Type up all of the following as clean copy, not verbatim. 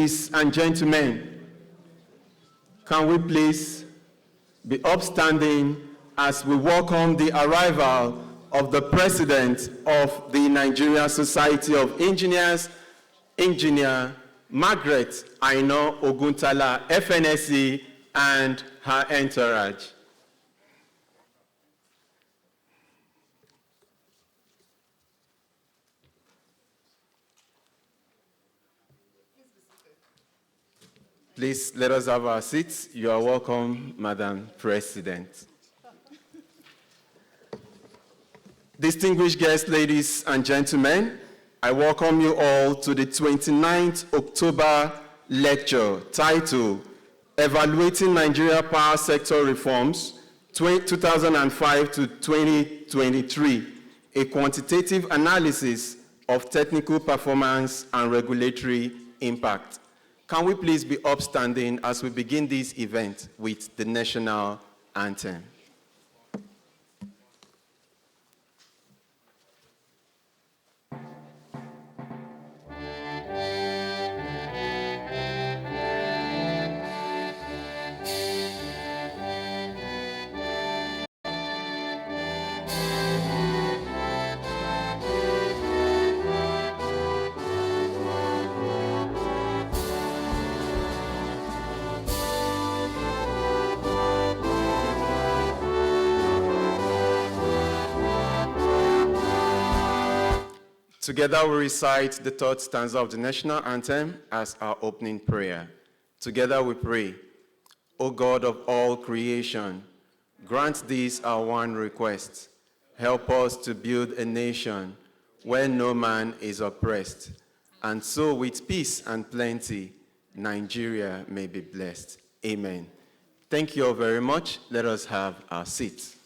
ladies and gentlemen, can we please be upstanding as we welcome the arrival of the President of the Nigerian Society of Engineers, Engineer Margaret Aina Oguntala, FNSE, and her entourage. Please let us have our seats. You are welcome, Madam President. Distinguished guests, ladies and gentlemen, I welcome you all to the 29th October lecture titled Evaluating Nigeria Power Sector Reforms 2005 to 2023, a quantitative analysis of technical performance and regulatory impact. Can we please be upstanding as we begin this event with the national anthem? Together we recite the third stanza of the national anthem as our opening prayer. Together we pray, O God of all creation, grant this our one request. Help us to build a nation where no man is oppressed, and so with peace and plenty, Nigeria may be blessed. Amen. Thank you all very much. Let us have our seats.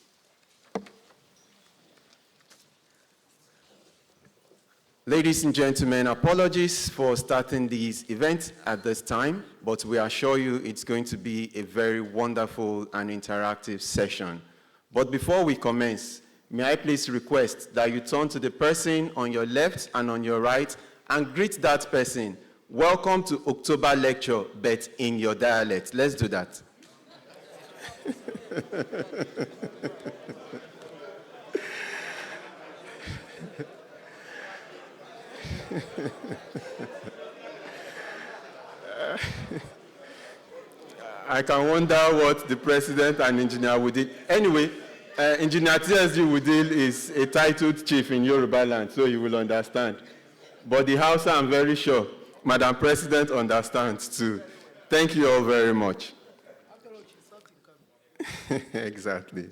Ladies and gentlemen, apologies for starting this event at this time, but we assure you it's going to be a very wonderful and interactive session. But before we commence, may I please request that you turn to the person on your left and on your right and greet that person. Welcome to October lecture, but in your dialect. Let's do that. I can wonder what the president and engineer would do. Anyway, Engineer TSG Wudil is a titled chief in Yoruba land, so you will understand. But the Hausa, I'm very sure, Madam President understands too. Thank you all very much. Exactly.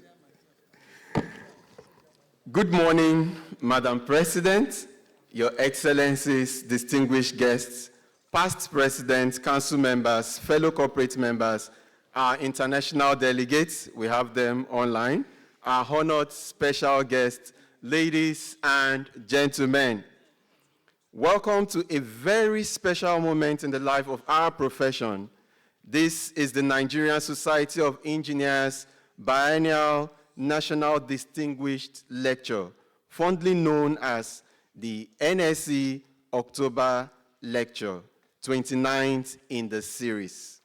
Good morning, Madam President, Your Excellencies, distinguished guests, past presidents, council members, fellow corporate members, our international delegates, we have them online, our honored special guests, ladies and gentlemen. Welcome to a very special moment in the life of our profession. This is the Nigerian Society of Engineers Biennial National Distinguished Lecture, fondly known as the NSE October Lecture, 29th in the series.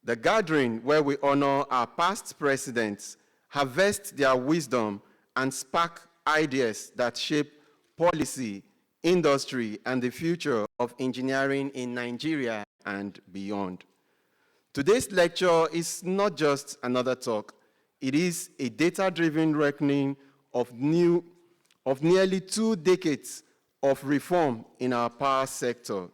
The gathering where we honor our past presidents, harvest their wisdom, and spark ideas that shape policy, industry, and the future of engineering in Nigeria and beyond. Today's lecture is not just another talk. It is a data-driven reckoning of nearly 2 decades of reform in our power sector.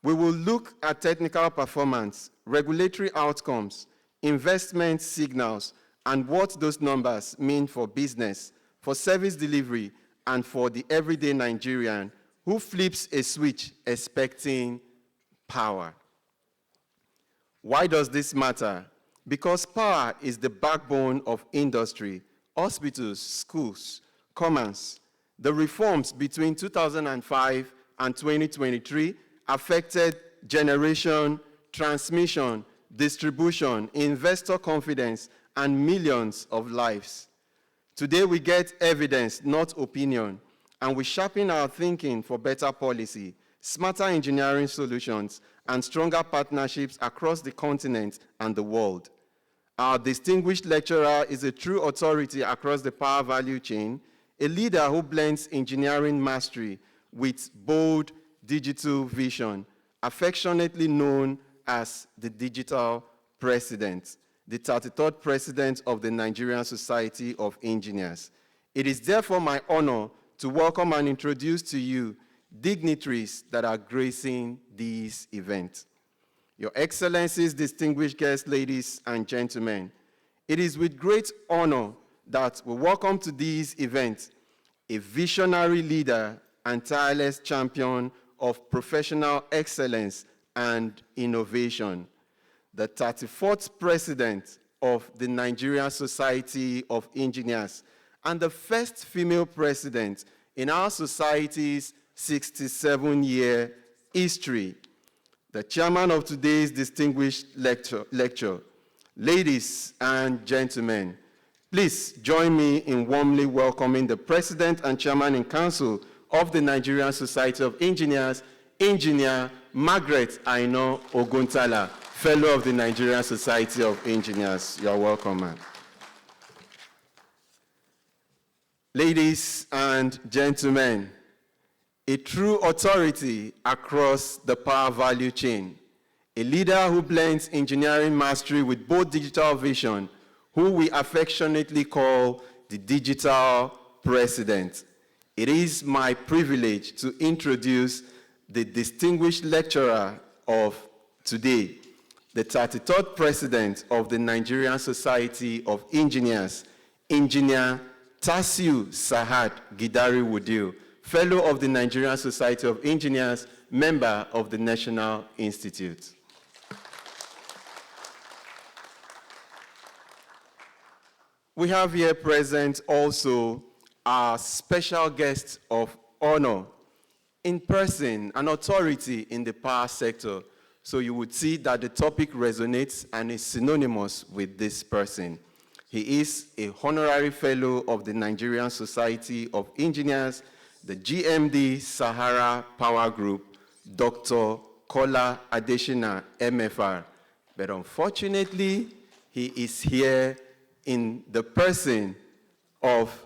We will look at technical performance, regulatory outcomes, investment signals, and what those numbers mean for business, for service delivery, and for the everyday Nigerian who flips a switch expecting power. Why does this matter? Because power is the backbone of industry, hospitals, schools, commerce. The reforms between 2005 and 2023 affected generation, transmission, distribution, investor confidence, and millions of lives. Today we get evidence, not opinion, and we sharpen our thinking for better policy, smarter engineering solutions, and stronger partnerships across the continent and the world. Our distinguished lecturer is a true authority across the power value chain, a leader who blends engineering mastery with bold digital vision, affectionately known as the Digital President, the 33rd President of the Nigerian Society of Engineers. It is therefore my honor to welcome and introduce to you dignitaries that are gracing this event. Your Excellencies, distinguished guests, ladies and gentlemen, it is with great honor that we welcome to this event a visionary leader and tireless champion of professional excellence and innovation, the 34th President of the Nigerian Society of Engineers, and the first female president in our society's 67-year history, the chairman of today's distinguished lecture. Ladies and gentlemen, please join me in warmly welcoming the President and Chairman in Council of the Nigerian Society of Engineers, Engineer Margaret Aina Oguntala, Fellow of the Nigerian Society of Engineers. You're welcome, ma'am. Ladies and gentlemen, a true authority across the power value chain, a leader who blends engineering mastery with both digital vision, who we affectionately call the Digital President. It is my privilege to introduce the distinguished lecturer of today, the 33rd President of the Nigerian Society of Engineers, Engineer Tasiu Sahad Gidari Wudil, Fellow of the Nigerian Society of Engineers, member of the National Institute. We have here present also our special guest of honor, in person, an authority in the power sector. So you would see that the topic resonates and is synonymous with this person. He is a honorary fellow of the Nigerian Society of Engineers, the GMD Sahara Power Group, Dr. Kola Adeshina, MFR. But unfortunately, he is here in the person of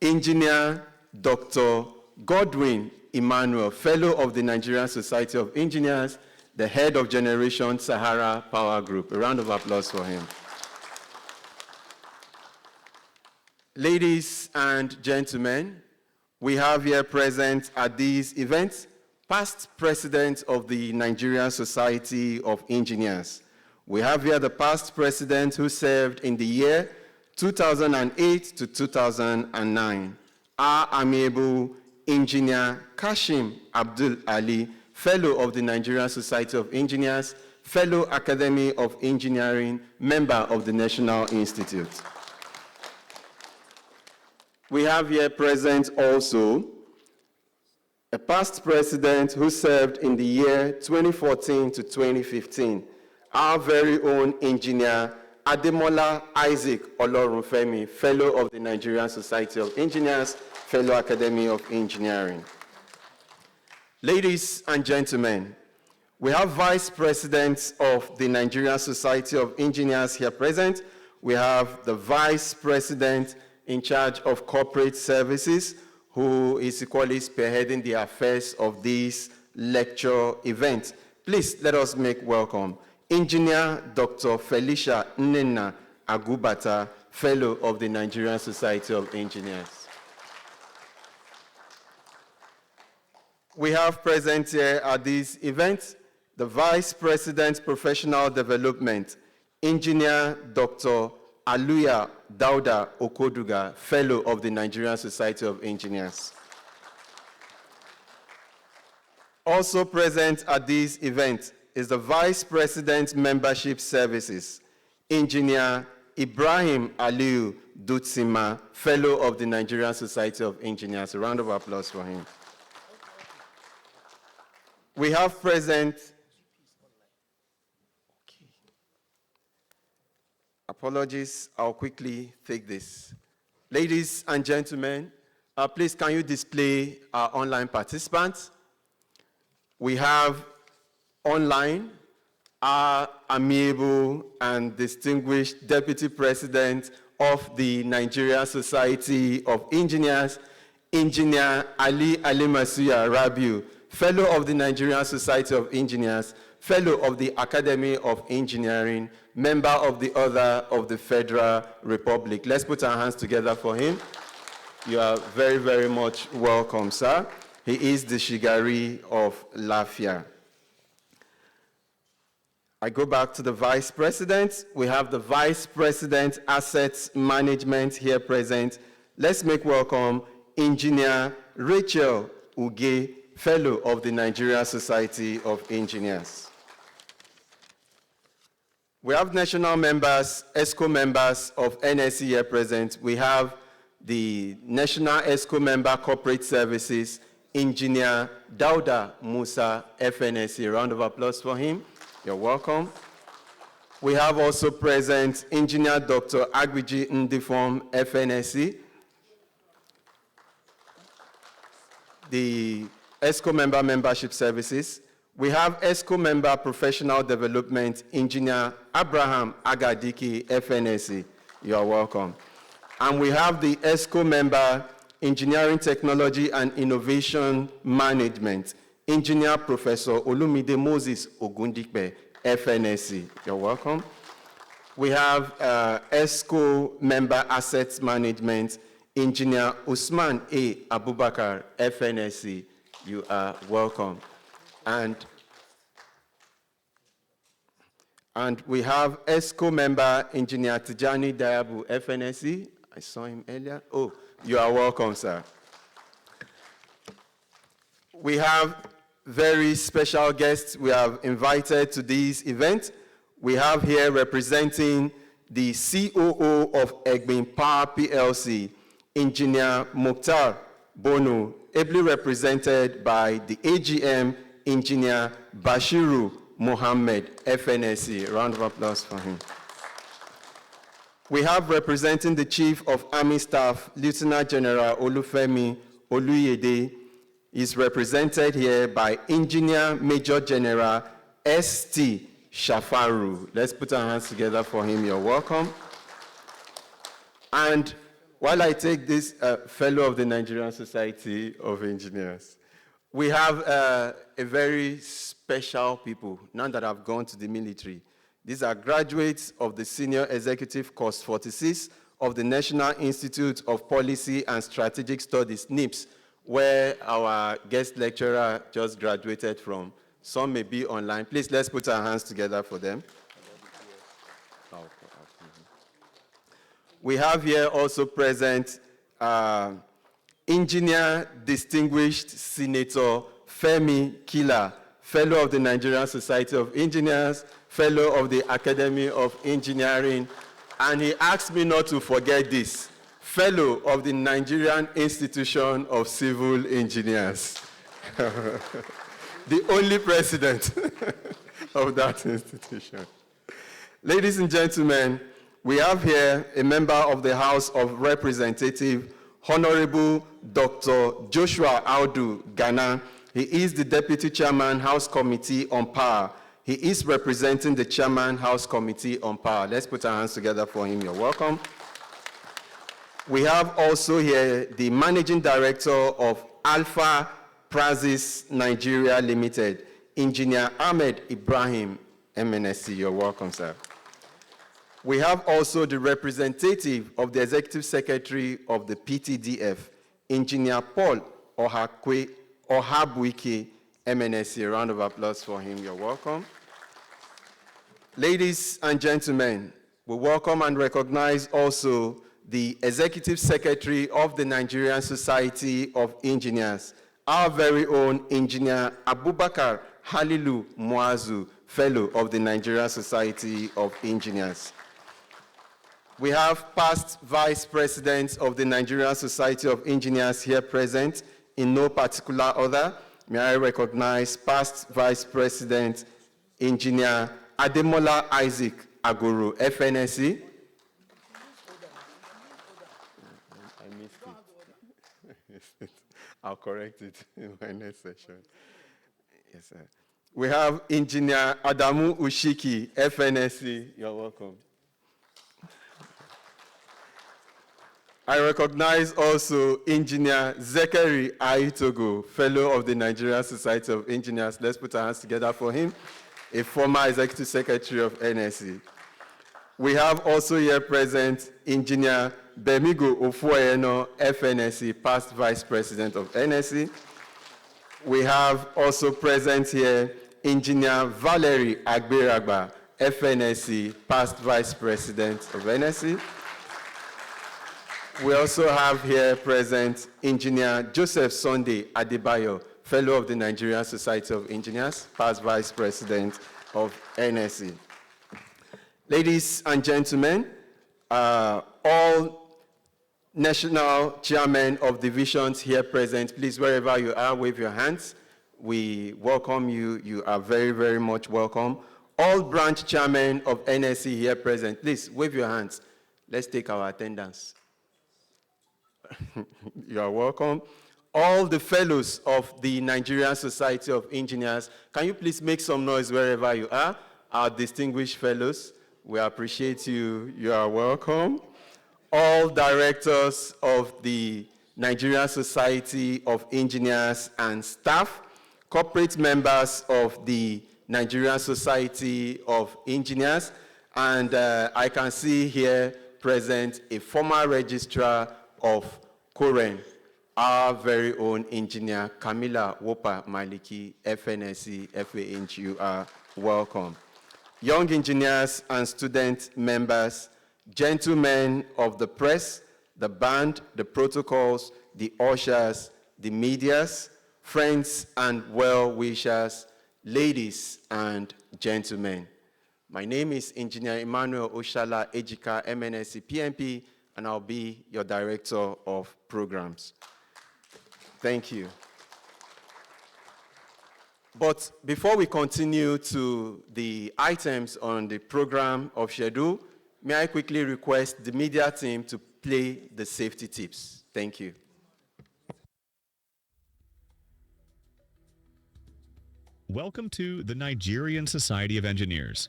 Engineer Dr. Godwin Emmanuel, Fellow of the Nigerian Society of Engineers, the head of Generation Sahara Power Group. A round of applause for him. Ladies and gentlemen, we have here present at these events past president of the Nigerian Society of Engineers. We have here the past president who served in the year 2008 to 2009, our amiable Engineer Kashim Abdul Ali, Fellow of the Nigerian Society of Engineers, Fellow Academy of Engineering, member of the National Institute. We have here present also a past president who served in the year 2014 to 2015, our very own engineer, Ademola Isaac Olorunfemi, Fellow of the Nigerian Society of Engineers, Fellow Academy of Engineering. Ladies and gentlemen, we have vice presidents of the Nigerian Society of Engineers here present. We have the vice president in charge of corporate services, who is equally spearheading the affairs of this lecture event. Please let us make welcome Engineer Dr. Felicia Nnenna Agubata, Fellow of the Nigerian Society of Engineers. We have present here at this event the Vice President Professional Development, Engineer Dr. Aluya Dauda Okoduga, Fellow of the Nigerian Society of Engineers. Also present at this event is the Vice President Membership Services, Engineer Ibrahim Aliu Dutsima, Fellow of the Nigerian Society of Engineers. A round of applause for him. We have present, apologies, I'll quickly take this. Ladies and gentlemen, please can you display our online participants? We have online our amiable and distinguished Deputy President of the Nigeria Society of Engineers, Engineer Ali Alimasuya Rabiu, Fellow of the Nigerian Society of Engineers, Fellow of the Academy of Engineering, member of the Order of the Federal Republic. Let's put our hands together for him. You are very, very much welcome, sir. He is the Shigari of Lafia. I go back to the Vice President. We have the Vice President Assets Management here present. Let's make welcome Engineer Rachel Uge, Fellow of the Nigeria Society of Engineers. We have national members, ESCO members of NSE here present. We have the National ESCO Member Corporate Services, Engineer Dauda Musa, FNSE. Round of applause for him. You're welcome. We have also present Engineer Dr. Agbiji Ndifom, FNSE. The ESCO Member Membership Services. We have ESCO Member Professional Development, Engineer Abraham Agadiki, FNSE. You are welcome. And we have the ESCO Member Engineering Technology and Innovation Management, Engineer Professor Olumide Moses Ogundikpe, FNSE. You're welcome. We have ESCO Member Assets Management, Engineer Usman A. Abubakar, FNSE. You are welcome. And we have ESCO Member Engineer Tijani Dayabu, FNSE. I saw him earlier. Oh, you are welcome, sir. We have very special guests we have invited to this event. We have here representing the COO of Egbin Power PLC, Engineer Mukhtar Bono, ably represented by the AGM Engineer Bashiru Mohammed, FNSE. A round of applause for him. We have representing the Chief of Army Staff, Lieutenant General Olufemi Oluyede, is represented here by Engineer Major General S.T. Shafaru. Let's put our hands together for him. You're welcome. And while I take this fellow of the Nigerian Society of Engineers, we have a very special people, none that have gone to the military. These are graduates of the Senior Executive Course 46 of the National Institute of Policy and Strategic Studies, NIPS, where our guest lecturer just graduated from. Some may be online. Please, let's put our hands together for them. We have here also present Engineer Distinguished Senator Femi Kila, Fellow of the Nigerian Society of Engineers, Fellow of the Academy of Engineering, and he asked me not to forget this, Fellow of the Nigerian Institution of Civil Engineers. The only president of that institution. Ladies and gentlemen, we have here a member of the House of Representatives, Honorable Dr. Joshua Audu Ghana. He is the Deputy Chairman, House Committee on Power. He is representing the Chairman, House Committee on Power. Let's put our hands together for him. You're welcome. We have also here the Managing Director of Alpha Prazis Nigeria Limited, Engineer Ahmed Ibrahim, MNSC. You're welcome, sir. We have also the representative of the Executive Secretary of the PTDF, Engineer Paul Ohabuike, MNSC. A round of applause for him. You're welcome. Ladies and gentlemen, we welcome and recognize also the Executive Secretary of the Nigerian Society of Engineers, our very own Engineer Abubakar Halilu Muazu, Fellow of the Nigerian Society of Engineers. We have past Vice Presidents of the Nigerian Society of Engineers here present in no particular order. May I recognize past Vice President, Engineer Ademola Isaac Aguru, FNSE. I missed it. I'll correct it in my next session. Yes, sir. We have Engineer Adamu Ushiki, FNSC. You're welcome. I recognize also Engineer Zekeri Aitogo, Fellow of the Nigerian Society of Engineers. Let's put our hands together for him, a former Executive Secretary of NSE. We have also here present Engineer Bemigo Ofuoyeno, FNSE, past Vice President of NSE. We have also present here Engineer Valerie Agberagba, FNSE, past Vice President of NSE. We also have here present Engineer Joseph Sunday Adebayo, Fellow of the Nigerian Society of Engineers, past Vice President of NSE. Ladies and gentlemen, all national chairmen of divisions here present, please, wherever you are, wave your hands. We welcome you. You are very, very much welcome. All branch chairmen of NSE here present, please, wave your hands. Let's take our attendance. You are welcome. All the fellows of the Nigerian Society of Engineers, can you please make some noise wherever you are? Our distinguished fellows, we appreciate you. You are welcome. All directors of the Nigerian Society of Engineers and staff, corporate members of the Nigerian Society of Engineers, and I can see here present a former registrar of Koren, our very own engineer, Camilla Wopa Maliki, FNSE, FAH. You are welcome. Young engineers and student members, gentlemen of the press, the band, the protocols, the ushers, the medias, friends and well-wishers, ladies and gentlemen. My name is Engineer Emmanuel Oshala Ejika, MNSE PMP, and I'll be your Director of Programs. Thank you. But before we continue to the items on the program of schedule, may I quickly request the media team to play the safety tips. Thank you. Welcome to the Nigerian Society of Engineers.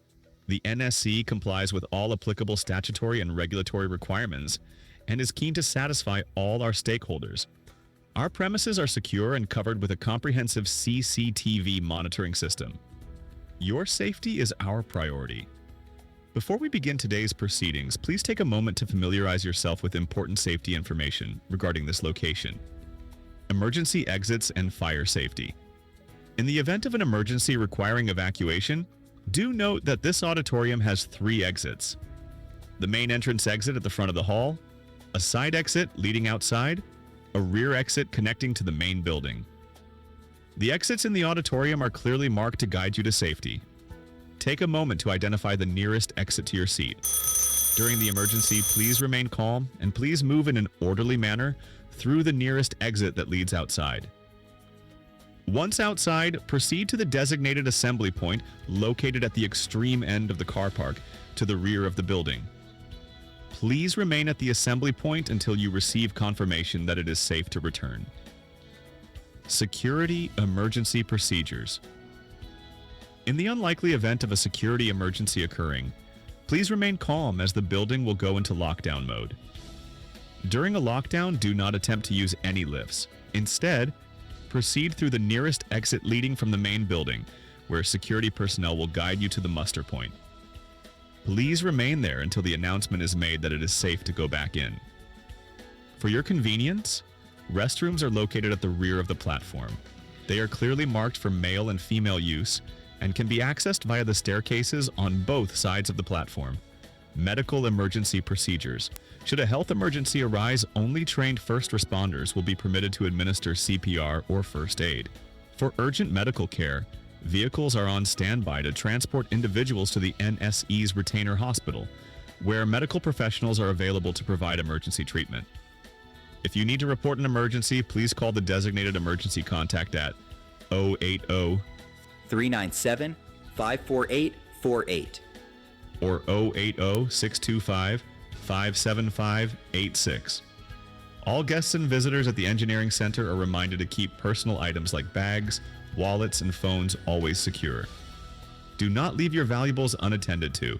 The NSE complies with all applicable statutory and regulatory requirements and is keen to satisfy all our stakeholders. Our premises are secure and covered with a comprehensive CCTV monitoring system. Your safety is our priority. Before we begin today's proceedings, please take a moment to familiarize yourself with important safety information regarding this location. Emergency exits and fire safety. In the event of an emergency requiring evacuation, do note that this auditorium has 3 exits. The main entrance exit at the front of the hall, a side exit leading outside, a rear exit connecting to the main building. The exits in the auditorium are clearly marked to guide you to safety. Take a moment to identify the nearest exit to your seat. During the emergency, please remain calm and please move in an orderly manner through the nearest exit that leads outside. Once outside, proceed to the designated assembly point located at the extreme end of the car park to the rear of the building. Please remain at the assembly point until you receive confirmation that it is safe to return. Security emergency procedures. In the unlikely event of a security emergency occurring, please remain calm as the building will go into lockdown mode. During a lockdown, do not attempt to use any lifts. Instead, proceed through the nearest exit leading from the main building, where security personnel will guide you to the muster point. Please remain there until the announcement is made that it is safe to go back in. For your convenience, restrooms are located at the rear of the platform. They are clearly marked for male and female use and can be accessed via the staircases on both sides of the platform. Medical emergency procedures. Should a health emergency arise, only trained first responders will be permitted to administer CPR or first aid. For urgent medical care, vehicles are on standby to transport individuals to the NSE's retainer hospital, where medical professionals are available to provide emergency treatment. If you need to report an emergency, please call the designated emergency contact at 080-397-54848 or 080-625-57586. All guests and visitors at the Engineering Center are reminded to keep personal items like bags, wallets, and phones always secure. Do not leave your valuables unattended to.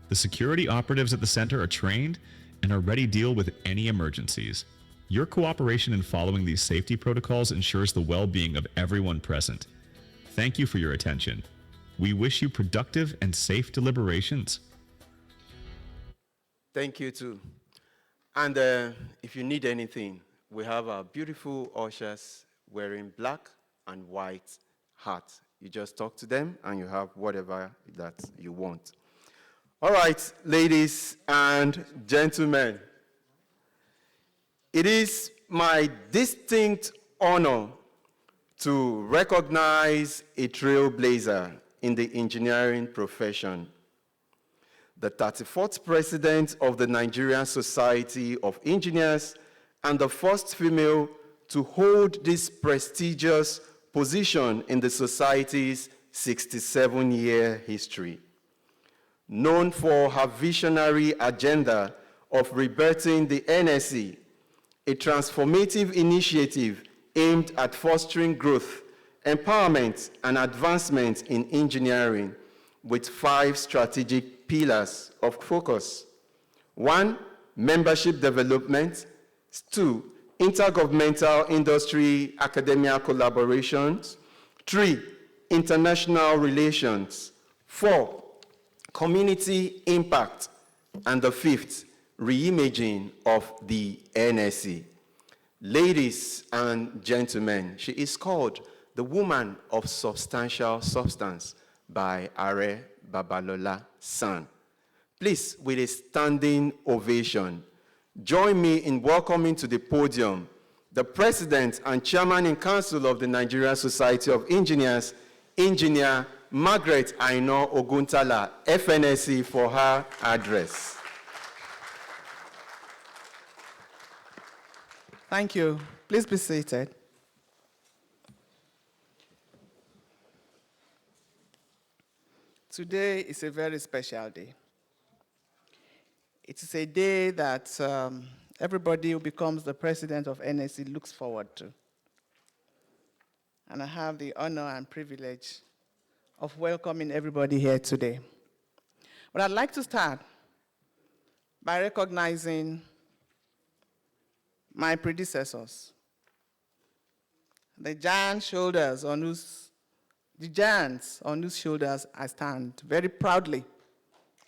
The security operatives at the center are trained and are ready to deal with any emergencies. Your cooperation in following these safety protocols ensures the well-being of everyone present. Thank you for your attention. We wish you productive and safe deliberations. Thank you too. And if you need anything, we have our beautiful ushers wearing black and white hats. You just talk to them and you have whatever that you want. All right, ladies and gentlemen, it is my distinct honor to recognize a trailblazer in the engineering profession, the 34th president of the Nigerian Society of Engineers and the first female to hold this prestigious position in the society's 67-year history. Known for her visionary agenda of rebirthing the NSE, a transformative initiative aimed at fostering growth, empowerment, and advancement in engineering with 5 strategic pillars of focus. 1, membership development. 2, intergovernmental industry academia collaborations. 3, international relations. 4, community impact. And the 5th, reimaging of the NSE. Ladies and gentlemen, she is called the Woman of Substantial Substance by Are Babalola San. Please, with a standing ovation, join me in welcoming to the podium the President and Chairman in Council of the Nigerian Society of Engineers, Engineer Margaret Aino Oguntala, FNSE, for her address. Thank you. Please be seated. Today is a very special day. It is a day that everybody who becomes the president of NSE looks forward to. And I have the honor and privilege of welcoming everybody here today. But I'd like to start by recognizing my predecessors, the giants on whose shoulders I stand very proudly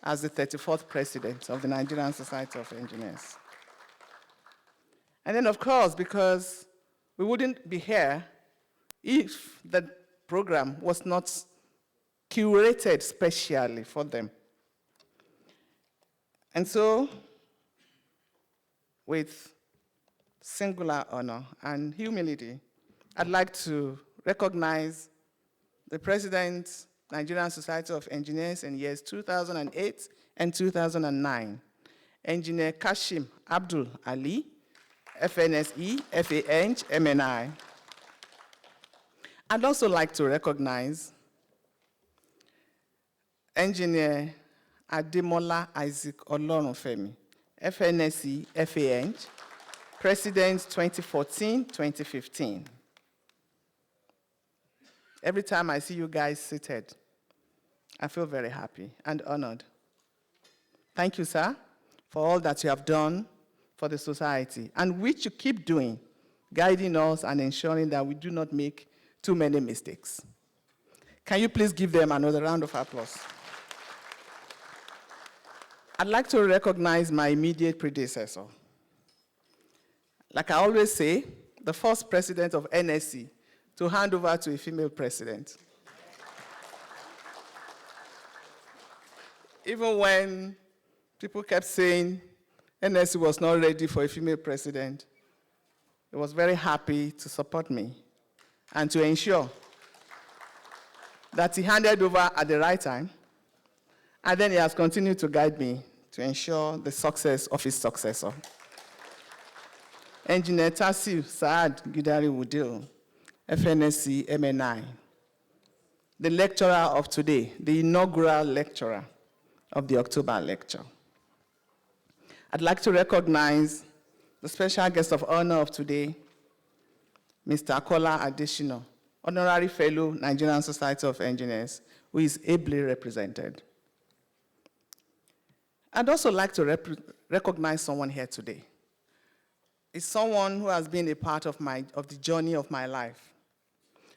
as the 34th president of the Nigerian Society of Engineers. And then, of course, because we wouldn't be here if the program was not curated specially for them. And so, with singular honor and humility, I'd like to recognize the President, Nigerian Society of Engineers in years 2008 and 2009, Engineer Kashim Abdul Ali, FNSE, FAEng, MNI. I'd also like to recognize Engineer Ademola Isaac Olorunfemi, FNSE, FAEng, President 2014-2015. Every time I see you guys seated, I feel very happy and honored. Thank you, sir, for all that you have done for the society, and which you keep doing, guiding us and ensuring that we do not make too many mistakes. Can you please give them another round of applause? I'd like to recognize my immediate predecessor. Like I always say, the first president of NSE to hand over to a female president. Even when people kept saying NSE was not ready for a female president, he was very happy to support me and to ensure that he handed over at the right time, and then he has continued to guide me to ensure the success of his successor. Engineer Tasiu Saad Gidari Wudil, FNSE MNI, the lecturer of today, the inaugural lecturer of the October lecture. I'd like to recognize the special guest of honor of today, Mr. Akola Adeshino, Honorary Fellow, Nigerian Society of Engineers, who is ably represented. I'd also like to recognize someone here today. It's someone who has been a part of the journey of my life.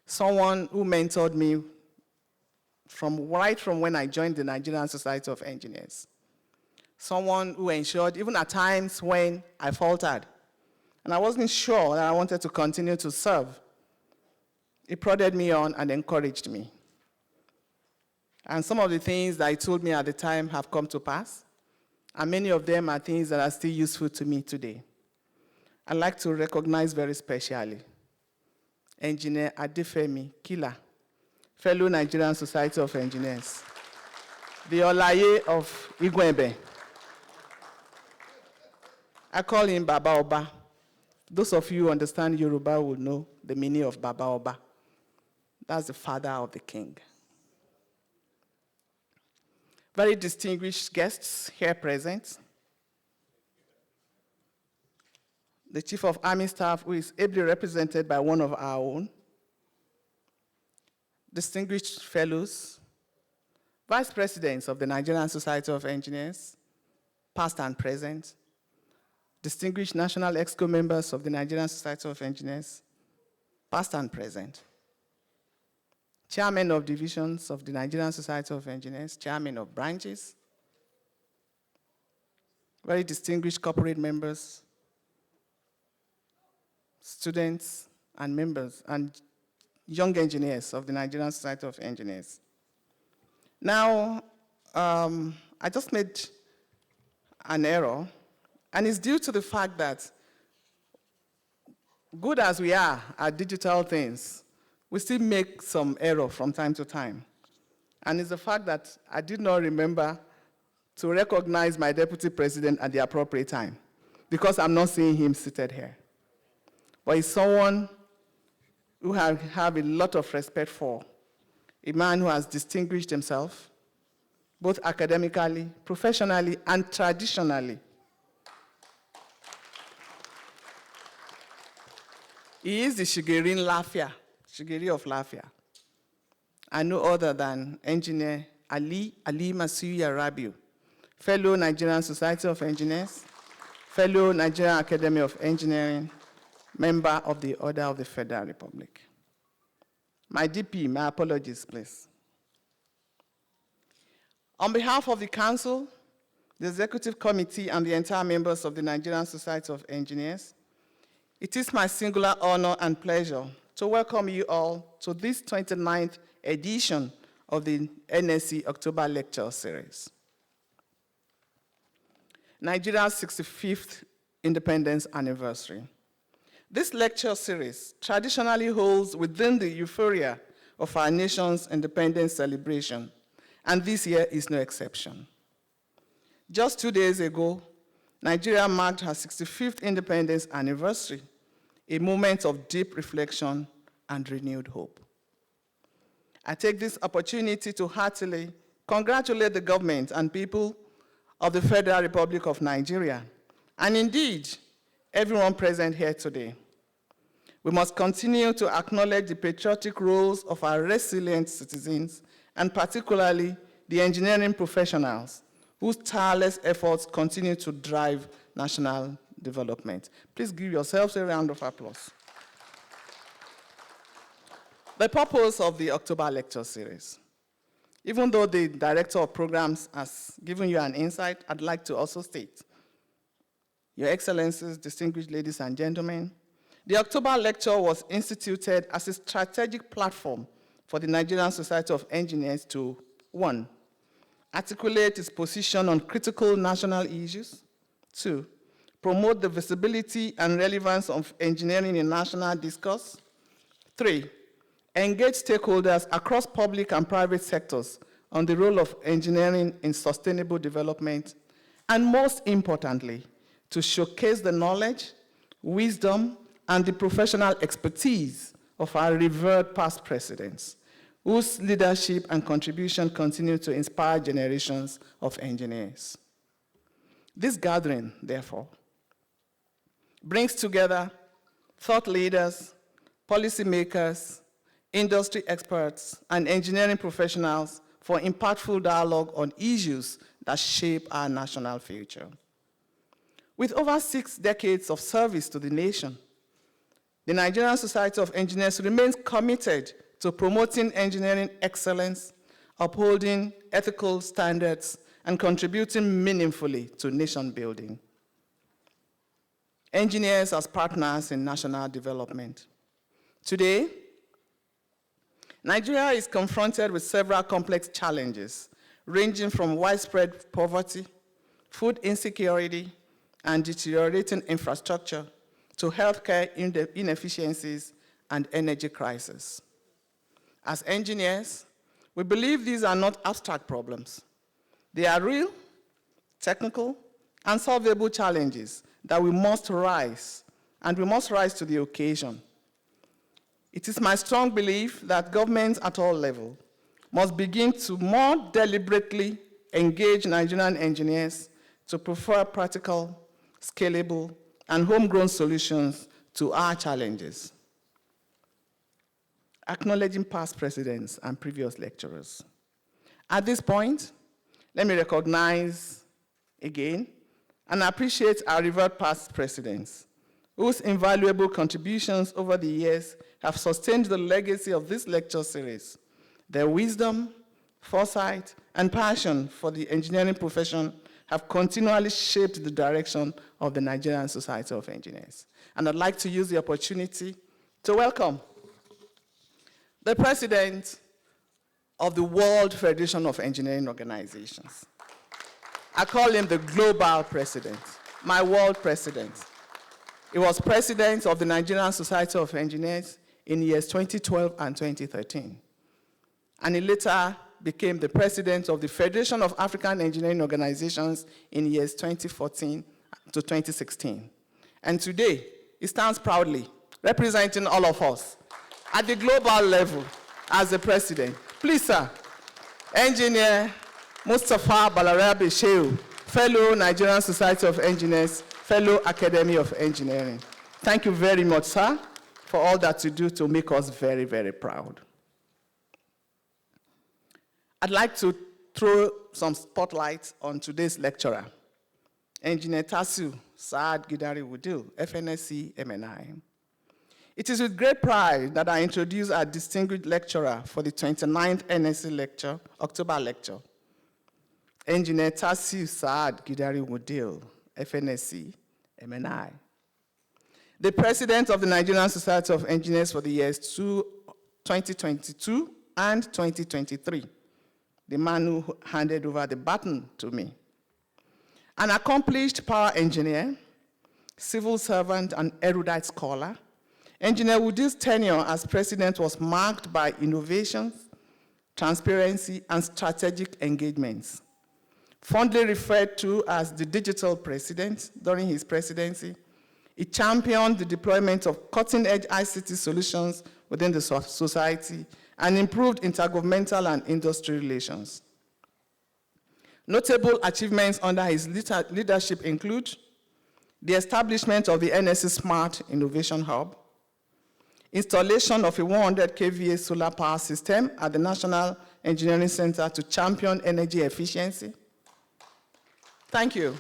Someone who mentored me right from when I joined the Nigerian Society of Engineers. Someone who ensured, even at times when I faltered, and I wasn't sure that I wanted to continue to serve, he prodded me on and encouraged me. And some of the things that he told me at the time have come to pass, and many of them are things that are still useful to me today. I'd like to recognize very specially Engineer Adefemi Kila, Fellow Nigerian Society of Engineers, the Olaye of Igwebe. I call him Baba Oba. Those of you who understand Yoruba will know the meaning of Baba Oba. That's the father of the king. Very distinguished guests here present. The Chief of Army Staff, who is ably represented by one of our own. Distinguished fellows, Vice Presidents of the Nigerian Society of Engineers, past and present. Distinguished National Exco members of the Nigerian Society of Engineers, past and present. Chairmen of divisions of the Nigerian Society of Engineers, chairmen of branches, very distinguished corporate members, students and members, and young engineers of the Nigerian Society of Engineers. Now, I just made an error, and it's due to the fact that, good as we are at digital things, we still make some error from time to time. And it's the fact that I did not remember to recognize my deputy president at the appropriate time, because I'm not seeing him seated here. But he's someone who I have a lot of respect for, a man who has distinguished himself, both academically, professionally, and traditionally. He is the Shigeri of Lafia, and no other than Engineer Ali Masuya Rabiu, Fellow Nigerian Society of Engineers, Fellow Nigerian Academy of Engineering, member of the Order of the Federal Republic. My DP, my apologies, please. On behalf of the Council, the Executive Committee, and the entire members of the Nigerian Society of Engineers, it is my singular honor and pleasure to welcome you all to this 29th edition of the NSE October Lecture Series. Nigeria's 65th Independence Anniversary. This lecture series traditionally holds within the euphoria of our nation's independence celebration, and this year is no exception. Just 2 days ago, Nigeria marked her 65th independence anniversary, a moment of deep reflection and renewed hope. I take this opportunity to heartily congratulate the government and people of the Federal Republic of Nigeria, and indeed, everyone present here today. We must continue to acknowledge the patriotic roles of our resilient citizens, and particularly the engineering professionals whose tireless efforts continue to drive national development. Please give yourselves a round of applause. The purpose of the October Lecture Series. Even though the Director of Programs has given you an insight, I'd like to also state, Your Excellencies, distinguished ladies and gentlemen, the October Lecture was instituted as a strategic platform for the Nigerian Society of Engineers to, 1, articulate its position on critical national issues, 2, promote the visibility and relevance of engineering in national discourse, 3, engage stakeholders across public and private sectors on the role of engineering in sustainable development, and most importantly, to showcase the knowledge, wisdom, and the professional expertise of our revered past presidents, whose leadership and contribution continue to inspire generations of engineers. This gathering, therefore, brings together thought leaders, policymakers, industry experts, and engineering professionals for impactful dialogue on issues that shape our national future. With over 6 decades of service to the nation, the Nigerian Society of Engineers remains committed to promoting engineering excellence, upholding ethical standards, and contributing meaningfully to nation building. Engineers as partners in national development. Today, Nigeria is confronted with several complex challenges, ranging from widespread poverty, food insecurity, and deteriorating infrastructure to healthcare inefficiencies and energy crisis. As engineers, we believe these are not abstract problems. They are real, technical, and solvable challenges that we must rise, and we must rise to the occasion. It is my strong belief that governments at all levels must begin to more deliberately engage Nigerian engineers to prefer practical, scalable, and homegrown solutions to our challenges. Acknowledging past presidents and previous lecturers. At this point, let me recognize again and appreciate our revered past presidents, whose invaluable contributions over the years have sustained the legacy of this lecture series. Their wisdom, foresight, and passion for the engineering profession have continually shaped the direction of the Nigerian Society of Engineers. And I'd like to use the opportunity to welcome the president of the World Federation of Engineering Organizations. I call him the global president, my world president. He was president of the Nigerian Society of Engineers in years 2012 and 2013. And he later became the president of the Federation of African Engineering Organizations in years 2014 to 2016. And today, he stands proudly representing all of us at the global level as the president. Please, sir, Engineer Mustafa Balarabe Shehu, fellow Nigerian Society of Engineers, fellow Academy of Engineering. Thank you very much, sir, for all that you do to make us very, very proud. I'd like to throw some spotlight on today's lecturer, Engineer Tasiu Saad Gidari Wudil, FNSC MNI. It is with great pride that I introduce our distinguished lecturer for the 29th NSC lecture, October lecture, Engineer Tasiu Saad Gidari Wudil, FNSC MNI. The president of the Nigerian Society of Engineers for the years 2022 and 2023. The man who handed over the baton to me. An accomplished power engineer, civil servant, and erudite scholar, Engineer Wudil's tenure as president was marked by innovations, transparency, and strategic engagements. Fondly referred to as the digital president during his presidency, he championed the deployment of cutting-edge ICT solutions within the society and improved intergovernmental and industry relations. Notable achievements under his leadership include the establishment of the NSC Smart Innovation Hub, installation of a 100 kVA solar power system at the National Engineering Center to champion energy efficiency. Thank you.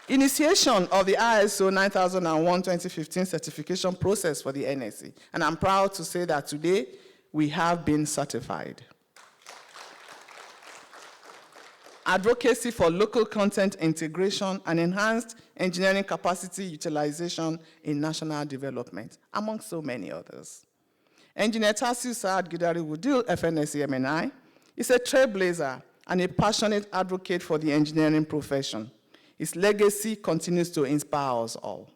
Initiation of the ISO 9001-2015 certification process for the NSC, and I'm proud to say that today we have been certified. Advocacy for local content integration and enhanced engineering capacity utilization in national development, among so many others. Engineer Tasiu Saad Gidari Wudil, FNSC MNI, is a trailblazer and a passionate advocate for the engineering profession. His legacy continues to inspire us all.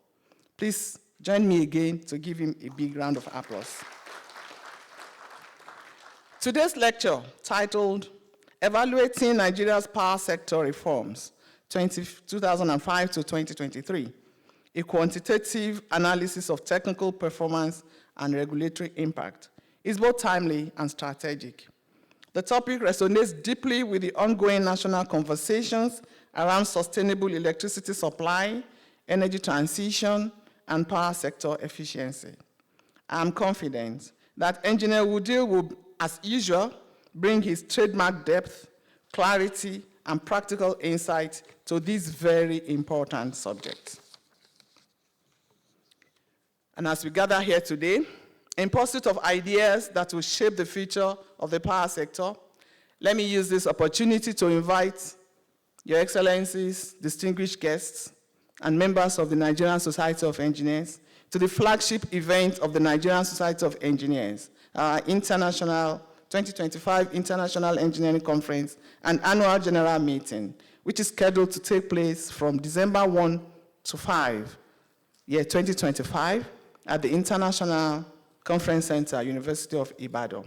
Please join me again to give him a big round of applause. Today's lecture, titled Evaluating Nigeria's Power Sector Reforms, 2005 to 2023, a quantitative analysis of technical performance and regulatory impact, is both timely and strategic. The topic resonates deeply with the ongoing national conversations around sustainable electricity supply, energy transition, and power sector efficiency. I'm confident that Engineer Udil will, as usual, bring his trademark depth, clarity, and practical insight to this very important subject. And as we gather here today, in pursuit of ideas that will shape the future of the power sector, let me use this opportunity to invite Your Excellencies, distinguished guests, and members of the Nigerian Society of Engineers to the flagship event of the Nigerian Society of Engineers, our 2025 International Engineering Conference and Annual General Meeting, which is scheduled to take place from December 1 to 5, year 2025, at the International Conference Center, University of Ibadan,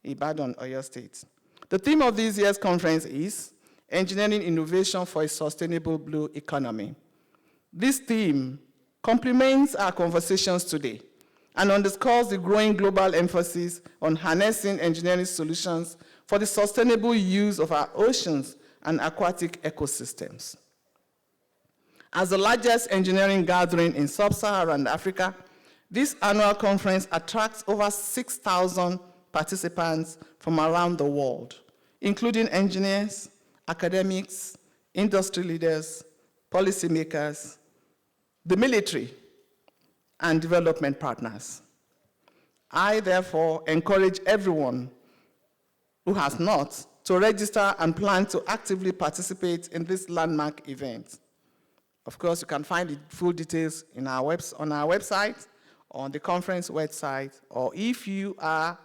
Oyo State. The theme of this year's conference is Engineering Innovation for a Sustainable Blue Economy. This theme complements our conversations today and underscores the growing global emphasis on harnessing engineering solutions for the sustainable use of our oceans and aquatic ecosystems. As the largest engineering gathering in sub-Saharan Africa, this annual conference attracts over 6,000 participants from around the world, including engineers, academics, industry leaders, policymakers, the military, and development partners. I, therefore, encourage everyone who has not to register and plan to actively participate in this landmark event. Of course, you can find the full details on our website, on the conference website, or if you are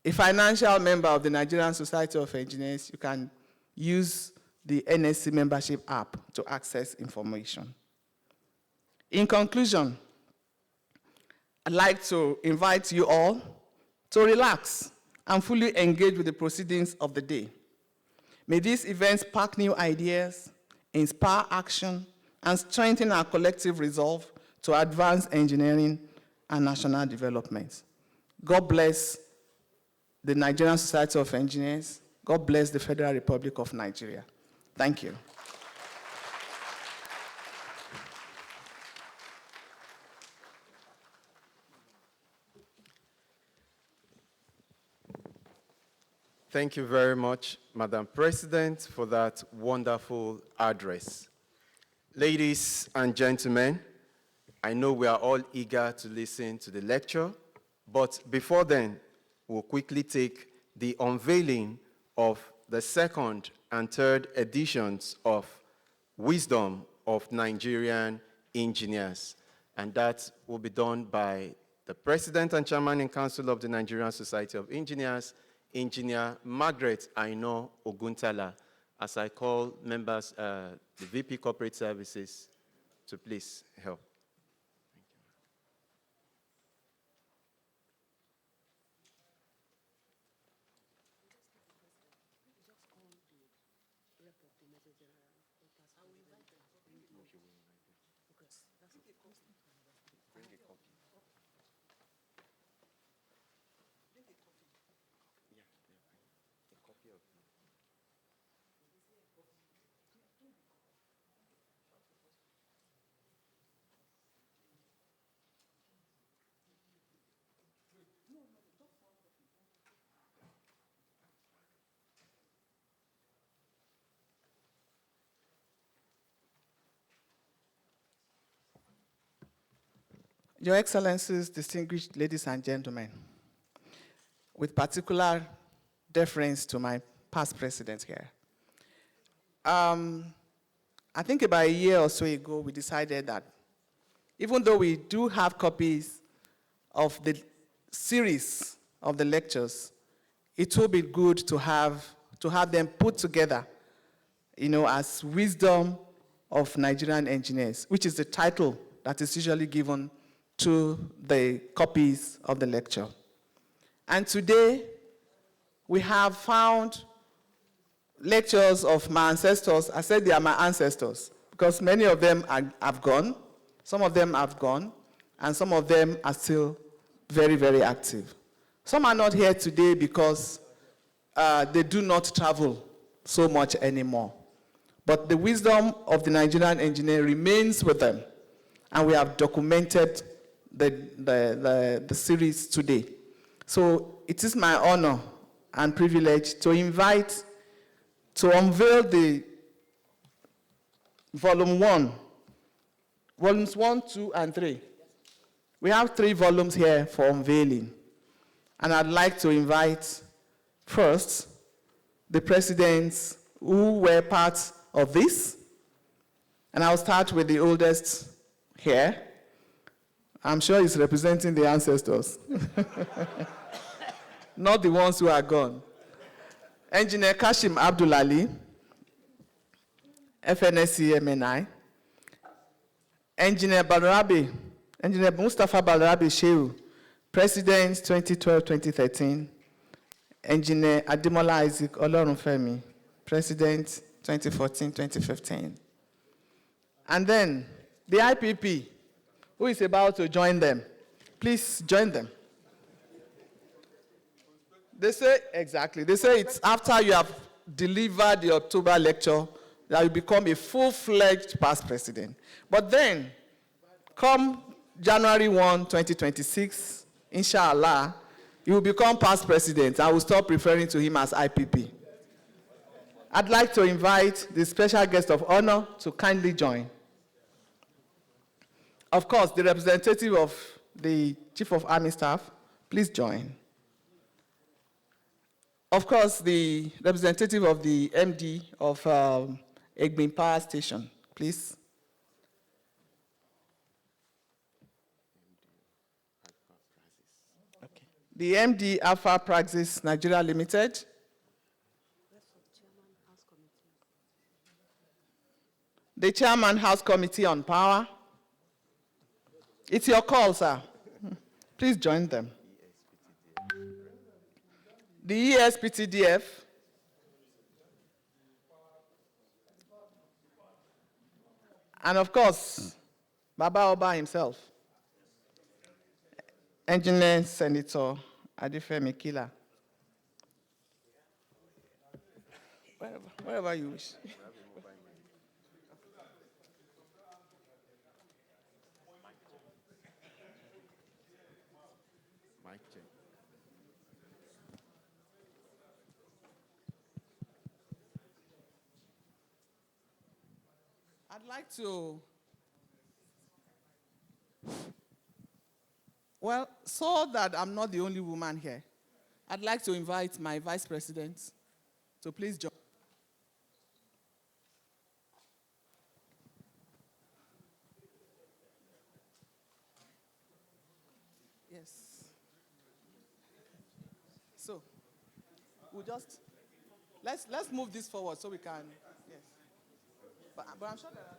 a financial member of the Nigerian Society of Engineers, you can use the NSC membership app to access information. In conclusion, I'd like to invite you all to relax and fully engage with the proceedings of the day. May these events spark new ideas, inspire action, and strengthen our collective resolve to advance engineering and national development. God bless the Nigerian Society of Engineers. God bless the Federal Republic of Nigeria. Thank you. Thank you very much, Madam President, for that wonderful address. Ladies and gentlemen, I know we are all eager to listen to the lecture, but before then, we'll quickly take the unveiling of the second and third editions of Wisdom of Nigerian Engineers, and that will be done by the President and Chairman in Council of the Nigerian Society of Engineers, Engineer Margaret Aino Oguntala, as I call members, the VP Corporate Services, to please help. Your Excellencies, distinguished ladies and gentlemen, with particular deference to my past president here, I think about a year or so ago, we decided that even though we do have copies of the series of the lectures, it would be good to have them put together, as Wisdom of Nigerian Engineers, which is the title that is usually given to the copies of the lecture. And today, we have found lectures of my ancestors. I said they are my ancestors because many of them have gone, some of them have gone, and some of them are still very, very active. Some are not here today because they do not travel so much anymore. But the wisdom of the Nigerian engineer remains with them, and we have documented the series today. So it is my honor and privilege to unveil the volumes 1, 2, and 3. We have 3 volumes here for unveiling. And I'd like to invite first the presidents who were part of this. And I'll start with the oldest here. I'm sure he's representing the ancestors, not the ones who are gone. Engineer Kashim Abdulali, FNSC MNI. Engineer Mustafa Balarabi Shehu, President 2012-2013. Engineer Ademola Isaac Olorunfemi, President 2014-2015. And then the IPP, who is about to join them. Please join them. They say it's after you have delivered the October lecture that you become a full-fledged past president. But then, come January 1, 2026, inshallah, you will become past president. I will stop referring to him as IPP. I'd like to invite the special guest of honor to kindly join. Of course, the representative of the Chief of Army Staff, please join. Of course, the representative of the MD of Egbin Power Station, please. Okay. The MD Alpha Praxis Nigeria Limited. The Chairman House Committee on Power. It's your call, sir. Please join them. The ESPTDF. And of course, Baba Oba himself. Engineer Senator Adefemi Kila. Wherever you wish. I'd like to, well, so that I'm not the only woman here, I'd like to invite my vice president to please join. Yes. So, we'll just, let's move this forward so we can, yes. But I'm sure there are.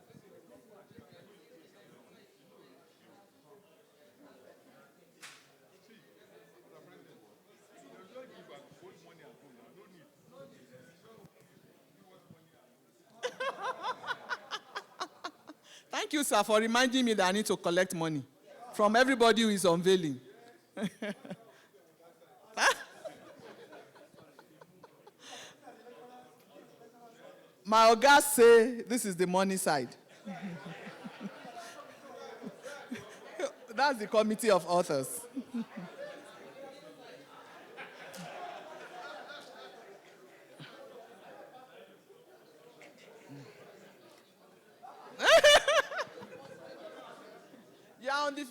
Thank you, sir, for reminding me that I need to collect money from everybody who is unveiling. My ogas say this is the money side. That's the committee of authors.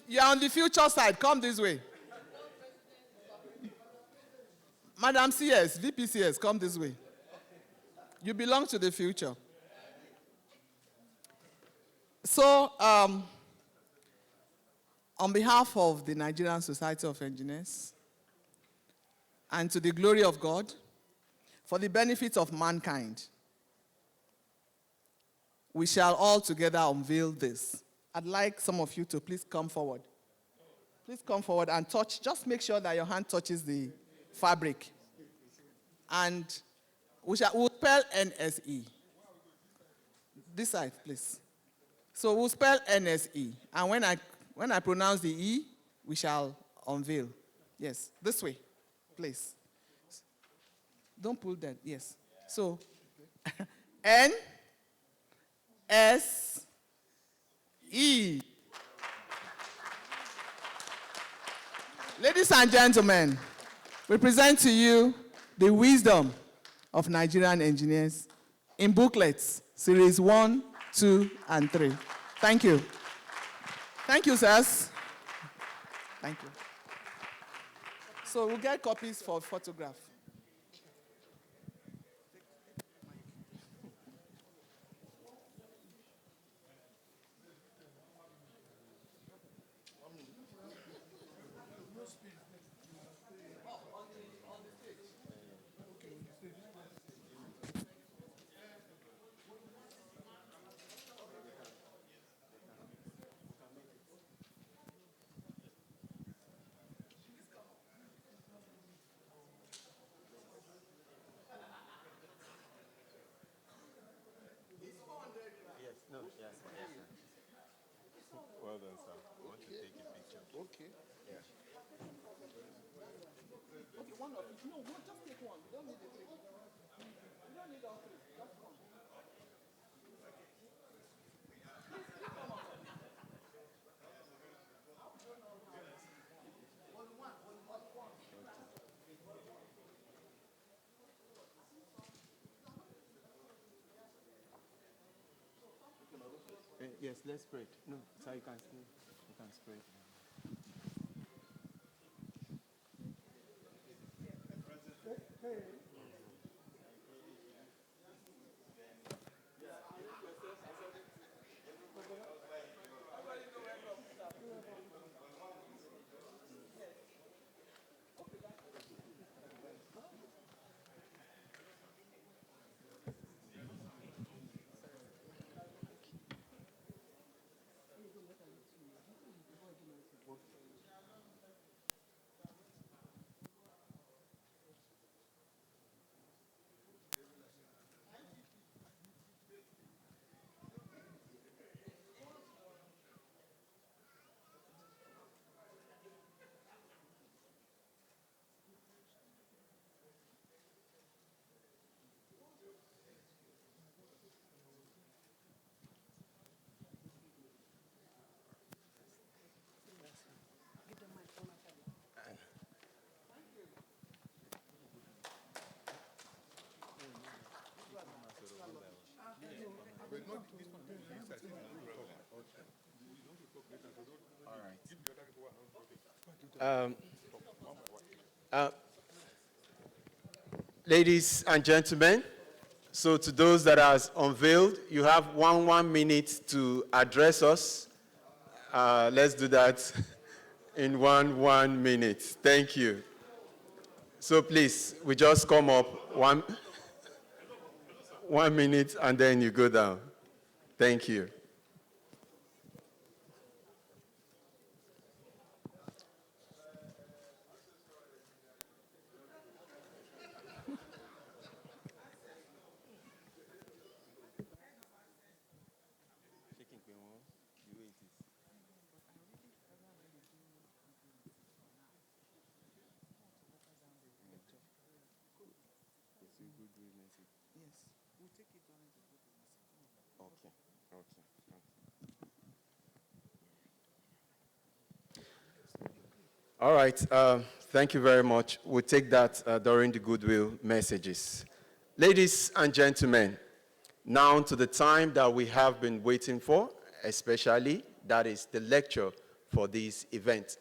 You're on the future side. Come this way. Madam CS, VPCS, come this way. You belong to the future. So, on behalf of the Nigerian Society of Engineers, and to the glory of God, for the benefit of mankind, we shall all together unveil this. I'd like some of you to please come forward. Please come forward and touch. Just make sure that your hand touches the fabric. And we'll spell NSE. This side, please. So we'll spell NSE. And when I pronounce the E, we shall unveil. Yes, this way, please. Don't pull that. Yes. So, N, S, E. Ladies and gentlemen, we present to you the wisdom of Nigerian engineers in booklets, series 1, 2, and 3. Thank you. Thank you, sirs. Thank you. So we'll get copies for photograph. Well done, sir. I want to take a picture. Okay. Yeah. Okay, one of it. No, just take one. We don't need the three. We don't need all three. Just one. Yes, let's spread. No, sir, you can spread. You can spread. Ladies and gentlemen, so to those that are unveiled, you have 1 minute to address us. Let's do that in 1 minute. Thank you. So please, we just come up 1 minute and then you go down. Thank you. All right, thank you very much. We'll take that during the goodwill messages. Ladies and gentlemen, now to the time that we have been waiting for, especially, that is the lecture for this event.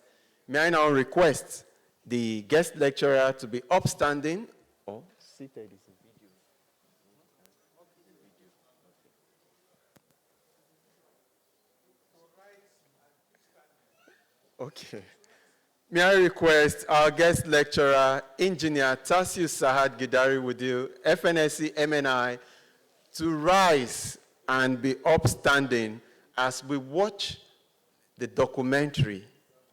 May I now request the guest lecturer to be upstanding or seated. Okay. May I request our guest lecturer, Engineer Tarsius Sahad Gidari Wudiel, FNSC MNI, to rise and be upstanding as we watch the documentary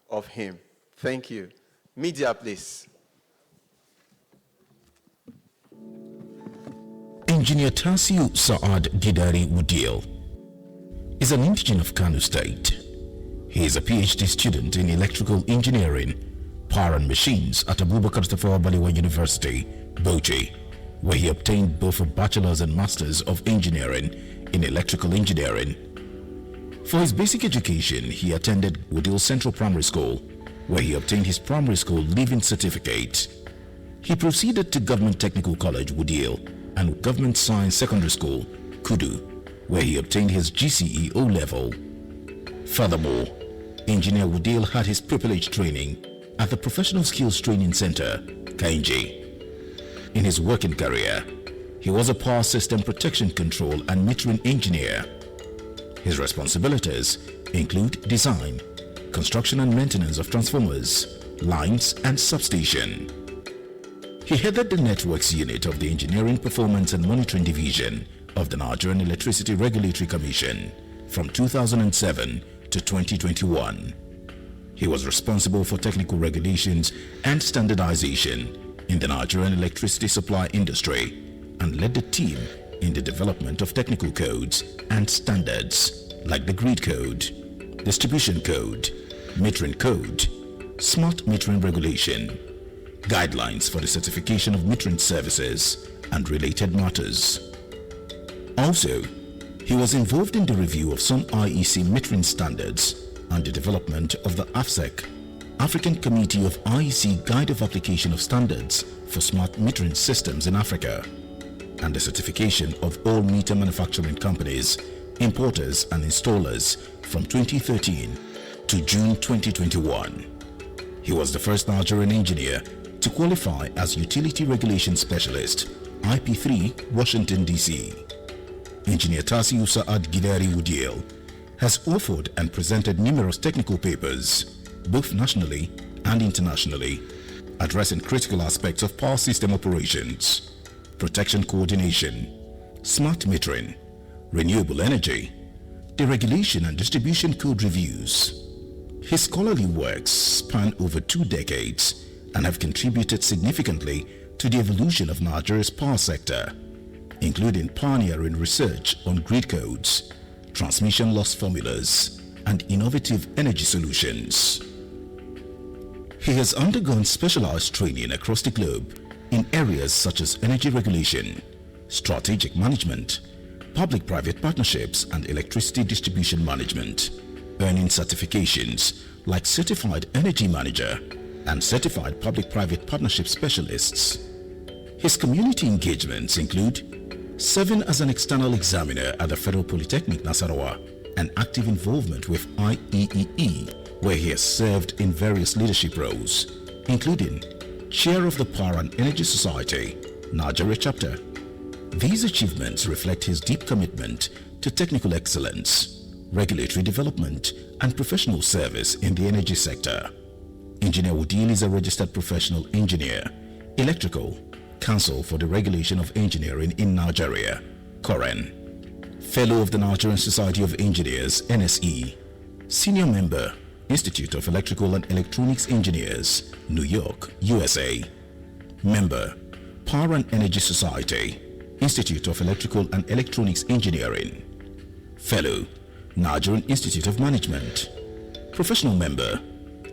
of him. Thank you. Media, please. Engineer Tarsius Sahad Gidari Wudiel is an indigenous of Kano State. He is a PhD student in electrical engineering, power and machines at Abubakar Tafawa Balewa University, Bauchi, where he obtained both a bachelor's and master's of engineering in electrical engineering. For his basic education, he attended Wudiel Central Primary School, where he obtained his primary school leaving certificate. He proceeded to Government Technical College, Wudil, and Government Science Secondary School, Kudu, where he obtained his GCE O-level. Furthermore, Engineer Wudil had his privileged training at the Professional Skills Training Center, Kainji. In his working career, he was a power system protection control and metering engineer. His responsibilities include design, construction and maintenance of transformers, lines and substation. He headed the networks unit of the Engineering Performance and Monitoring Division of the Nigerian Electricity Regulatory Commission from 2007 to 2021. He was responsible for technical regulations and standardization in the Nigerian electricity supply industry and led the team in the development of technical codes and standards like the Grid Code, Distribution Code, Metering Code, Smart Metering Regulation, guidelines for the certification of metering services, and related matters. Also, he was involved in the review of some IEC metering standards and the development of the AFSEC, African Committee of IEC Guide of Application of Standards for Smart Metering Systems in Africa, and the certification of all meter manufacturing companies, importers and installers from 2013 to June 2021. He was the first Nigerian engineer to qualify as Utility Regulation Specialist, IP3, Washington, D.C. Engineer Tasiu Saad Gidari Wudil has authored and presented numerous technical papers, both nationally and internationally, addressing critical aspects of power system operations, protection coordination, smart metering, renewable energy, deregulation and distribution code reviews. His scholarly works span over 2 decades and have contributed significantly to the evolution of Nigeria's power sector, including pioneering research on grid codes, transmission loss formulas, and innovative energy solutions. He has undergone specialized training across the globe in areas such as energy regulation, strategic management, public-private partnerships, and electricity distribution management, earning certifications like Certified Energy Manager and Certified Public-Private Partnership Specialists. His community engagements include serving as an external examiner at the Federal Polytechnic Nasarawa and active involvement with IEEE, where he has served in various leadership roles, including Chair of the Power and Energy Society, Nigeria Chapter. These achievements reflect his deep commitment to technical excellence, regulatory development, and professional service in the energy sector. Engineer Wudil is a registered professional engineer, electrical, Council for the Regulation of Engineering in Nigeria, Koren, Fellow of the Nigerian Society of Engineers, NSE, Senior Member, Institute of Electrical and Electronics Engineers, New York, USA, Member, Power and Energy Society, Institute of Electrical and Electronics Engineering, Fellow, Nigerian Institute of Management, Professional Member,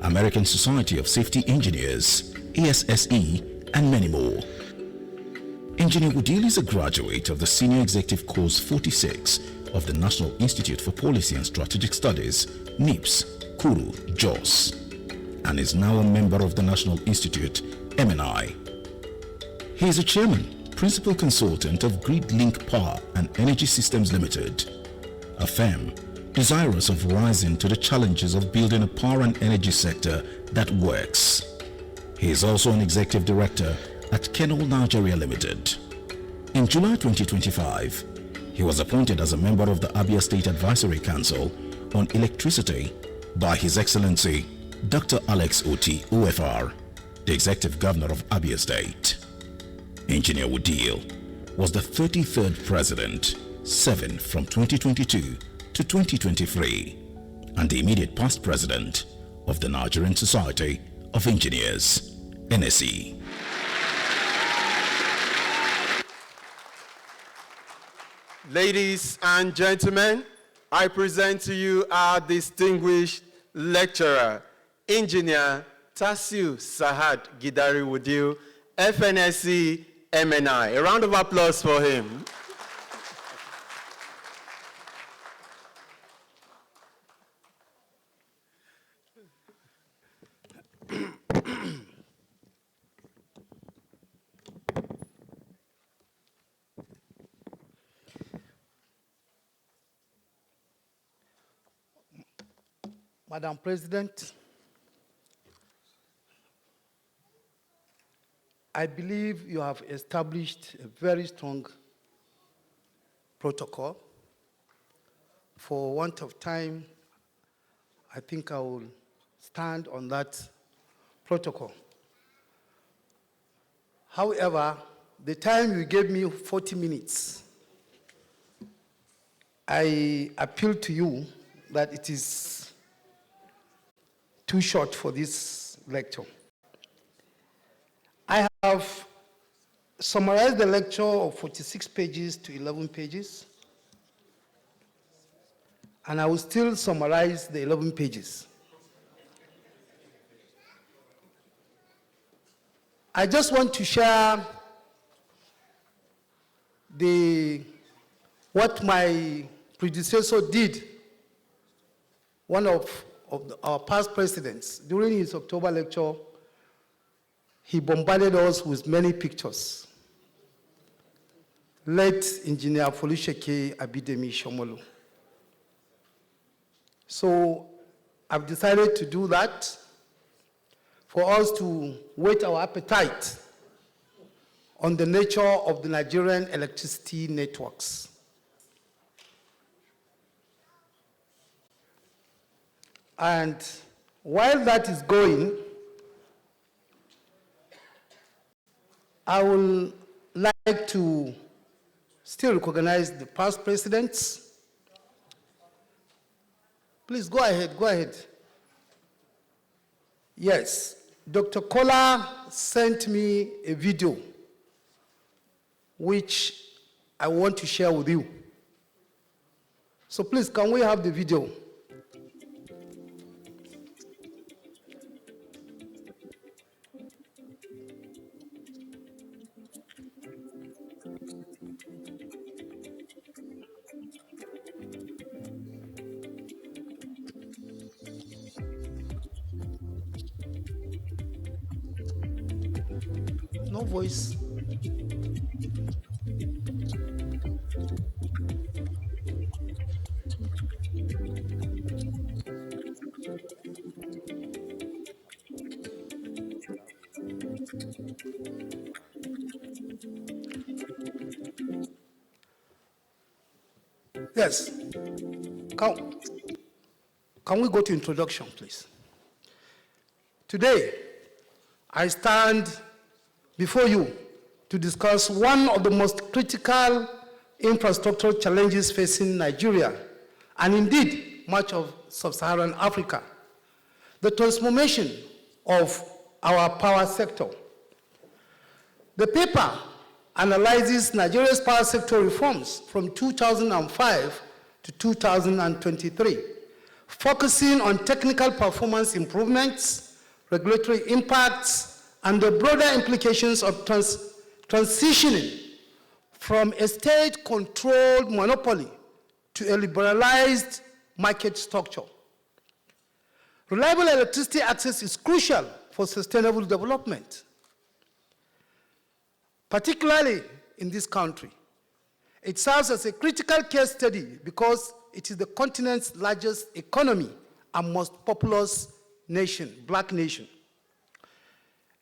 American Society of Safety Engineers, ASSE, and many more. Engineer Wudil is a graduate of the Senior Executive Course 46 of the National Institute for Policy and Strategic Studies, NIPS, Kuru, Jos, and is now a member of the National Institute, MNI. He is a chairman, principal consultant of GridLink Power and Energy Systems Limited, a firm desirous of rising to the challenges of building a power and energy sector that works. He is also an executive director at Kenol Nigeria Limited. In July 2025, he was appointed as a member of the Abia State Advisory Council on Electricity by His Excellency Dr. Alex Oti, OFR, the Executive Governor of Abia State. Engineer Wudil was the 33rd President, serving from 2022 to 2023, and the immediate past President of the Nigerian Society of Engineers, NSE. Ladies and gentlemen, I present to you our distinguished lecturer, Engineer Tasiu Saad Gidari Wudil, FNSE MNI. A round of applause for him. Madam President, I believe you have established a very strong protocol. For want of time, I think I will stand on that protocol. However, the time you gave me, 40 minutes, I appeal to you that it is too short for this lecture. I have summarized the lecture of 46 pages to 11 pages, and I will still summarize the 11 pages. I just want to share what my predecessor did, one of our past presidents. During his October lecture, he bombarded us with many pictures. Late Engineer Folúṣèké Abídèmí Ṣómólú. So I've decided to do that for us to whet our appetite on the nature of the Nigerian electricity networks. And while that is going, I would like to still recognize the past presidents. Please go ahead, go ahead. Yes, Dr. Kola sent me a video which I want to share with you. So please, can we have the video? No voice. Yes. Can we go to introduction, please? Today, I stand before you to discuss one of the most critical infrastructural challenges facing Nigeria, and indeed much of sub-Saharan Africa, the transformation of our power sector. The paper analyzes Nigeria's power sector reforms from 2005 to 2023, focusing on technical performance improvements, regulatory impacts, and the broader implications of transitioning from a state-controlled monopoly to a liberalized market structure. Reliable electricity access is crucial for sustainable development, particularly in this country. It serves as a critical case study because it is the continent's largest economy and most populous nation, black nation.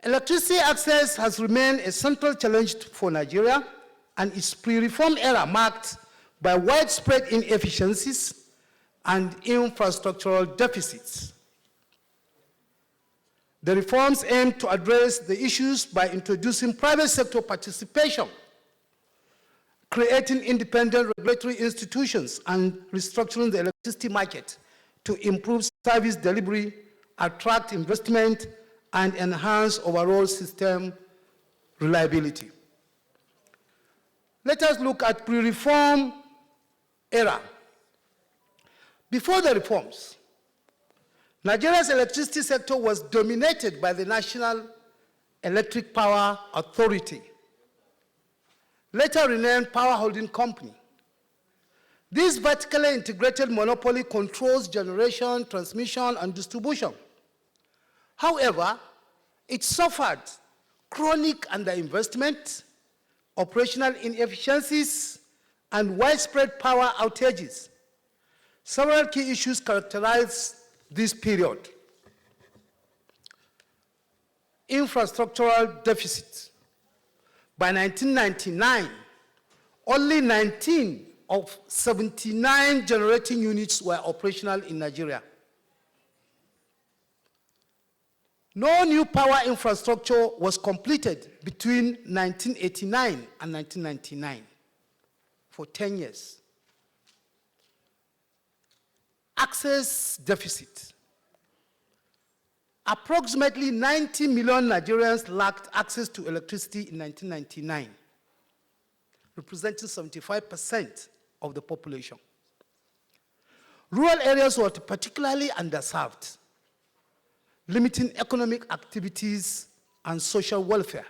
Electricity access has remained a central challenge for Nigeria, and its pre-reform era marked by widespread inefficiencies and infrastructural deficits. The reforms aim to address the issues by introducing private sector participation, creating independent regulatory institutions, and restructuring the electricity market to improve service delivery, attract investment, and enhance overall system reliability. Let us look at pre-reform era. Before the reforms, Nigeria's electricity sector was dominated by the National Electric Power Authority, later renamed Power Holding Company. This vertically integrated monopoly controls generation, transmission, and distribution. However, it suffered chronic underinvestment, operational inefficiencies, and widespread power outages. Several key issues characterize this period. Infrastructural deficit. By 1999, only 19 of 79 generating units were operational in Nigeria. No new power infrastructure was completed between 1989 and 1999 for 10 years. Access deficit. Approximately 90 million Nigerians lacked access to electricity in 1999, representing 75% of the population. Rural areas were particularly underserved, limiting economic activities and social welfare.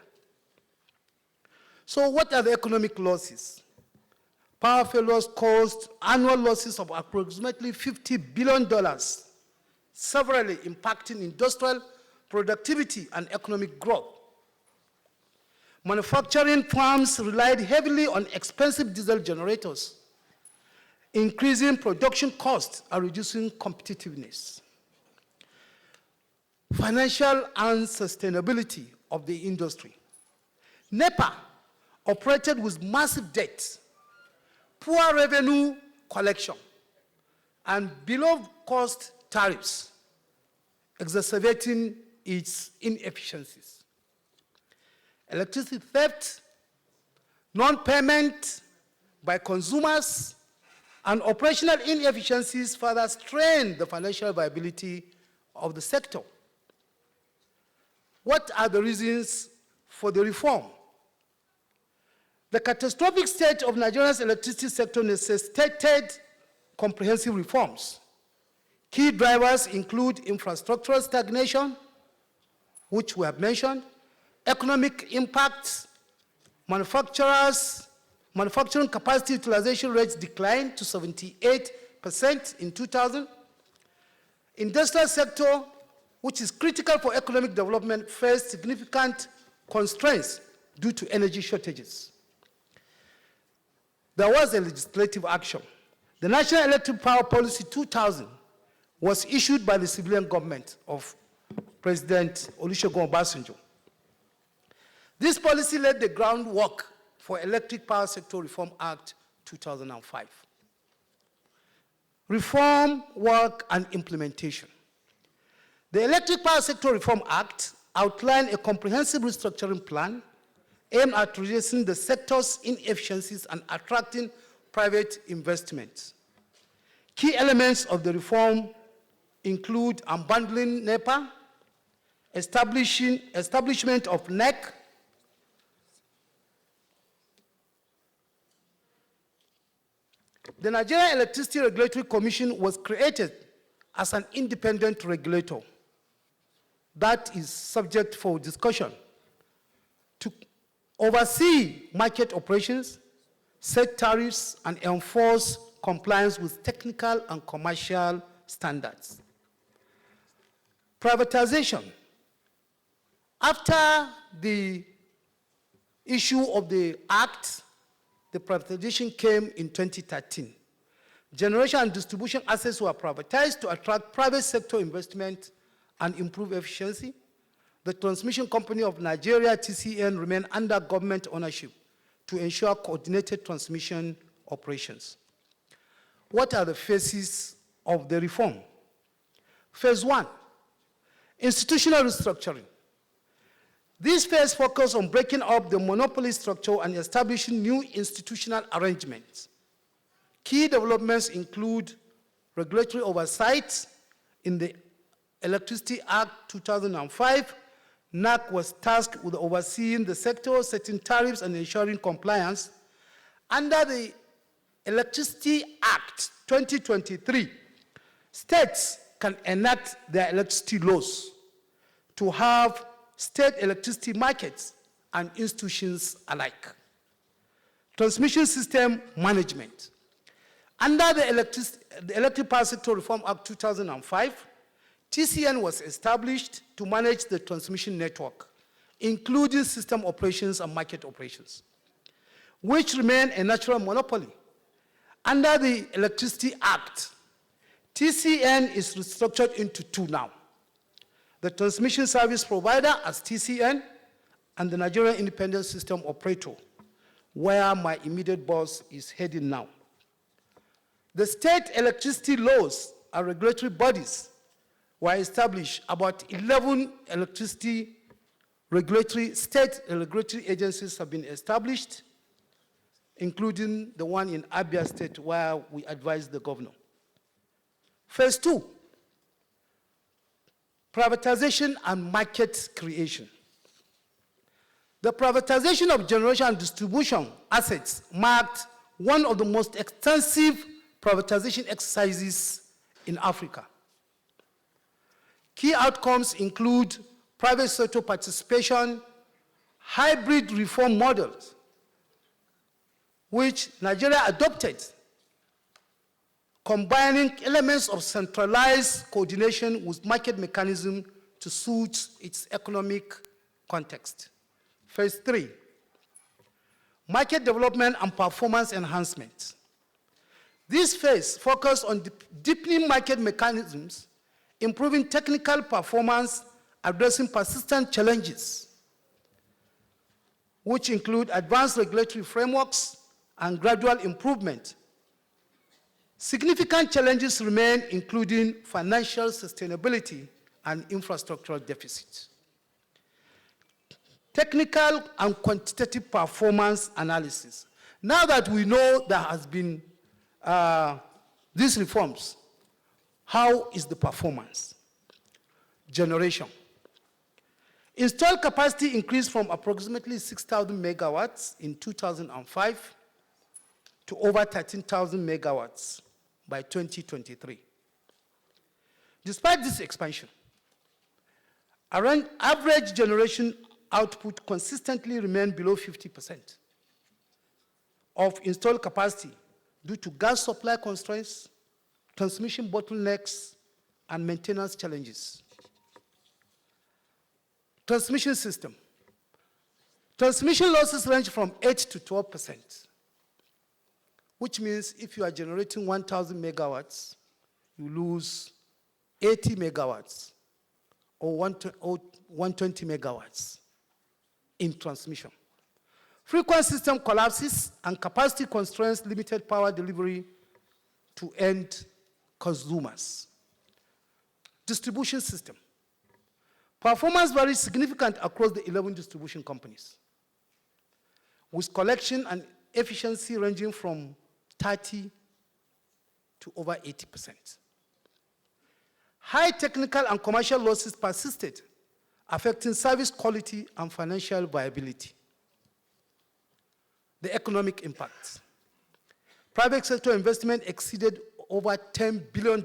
So what are the economic losses? Power failures caused annual losses of approximately $50 billion, severely impacting industrial productivity and economic growth. Manufacturing firms relied heavily on expensive diesel generators, increasing production costs and reducing competitiveness. Financial unsustainability of the industry. NEPA operated with massive debt, poor revenue collection, and below-cost tariffs, exacerbating its inefficiencies. Electricity theft, non-payment by consumers, and operational inefficiencies further strained the financial viability of the sector. What are the reasons for the reform? The catastrophic state of Nigeria's electricity sector necessitated comprehensive reforms. Key drivers include infrastructural stagnation, which we have mentioned, economic impacts, manufacturing capacity utilization rates declined to 78% in 2000. Industrial sector, which is critical for economic development, faced significant constraints due to energy shortages. There was a legislative action. The National Electric Power Policy 2000 was issued by the civilian government of President Olusegun Obasanjo. This policy laid the groundwork for Electric Power Sector Reform Act 2005. Reform, work, and implementation. The Electric Power Sector Reform Act outlined a comprehensive restructuring plan aimed at reducing the sector's inefficiencies and attracting private investments. Key elements of the reform include unbundling NEPA, establishment of NEC, the Nigerian Electricity Regulatory Commission was created as an independent regulator that is subject for discussion to oversee market operations, set tariffs, and enforce compliance with technical and commercial standards. Privatization. After the issue of the Act, the privatization came in 2013. Generation and distribution assets were privatized to attract private sector investment and improve efficiency. The Transmission Company of Nigeria, TCN, remained under government ownership to ensure coordinated transmission operations. What are the phases of the reform? Phase 1, institutional restructuring. This phase focused on breaking up the monopoly structure and establishing new institutional arrangements. Key developments include regulatory oversight in the Electricity Act 2005. NAC was tasked with overseeing the sector, setting tariffs, and ensuring compliance. Under the Electricity Act 2023, states can enact their electricity laws to have state electricity markets and institutions alike. Transmission system management. Under the Electric Power Sector Reform Act 2005, TCN was established to manage the transmission network, including system operations and market operations, which remain a natural monopoly. Under the Electricity Act, TCN is restructured into two now. The Transmission Service Provider as TCN and the Nigerian Independent System Operator, where my immediate boss is heading now. The state electricity laws and regulatory bodies were established. About 11 state regulatory agencies have been established, including the one in Abia State where we advise the governor. Phase 2, privatization and market creation. The privatization of generation and distribution assets marked one of the most extensive privatization exercises in Africa. Key outcomes include private sector participation, hybrid reform models, which Nigeria adopted, combining elements of centralized coordination with market mechanism to suit its economic context. Phase 3, market development and performance enhancement. This phase focused on deepening market mechanisms, improving technical performance, addressing persistent challenges, which include advanced regulatory frameworks and gradual improvement. Significant challenges remain, including financial sustainability and infrastructural deficits. Technical and quantitative performance analysis. Now that we know there has been these reforms, how is the performance? Generation. Installed capacity increased from approximately 6,000 megawatts in 2005 to over 13,000 megawatts by 2023. Despite this expansion, average generation output consistently remained below 50% of installed capacity due to gas supply constraints, transmission bottlenecks, and maintenance challenges. Transmission system. Transmission losses range from 8 to 12%, which means if you are generating 1,000 megawatts, you lose 80 megawatts or 120 megawatts in transmission. Frequent system collapses and capacity constraints limited power delivery to end consumers. Distribution system. Performance varies significantly across the 11 distribution companies, with collection and efficiency ranging from 30 to over 80%. High technical and commercial losses persisted, affecting service quality and financial viability. The economic impact. Private sector investment exceeded over $10 billion,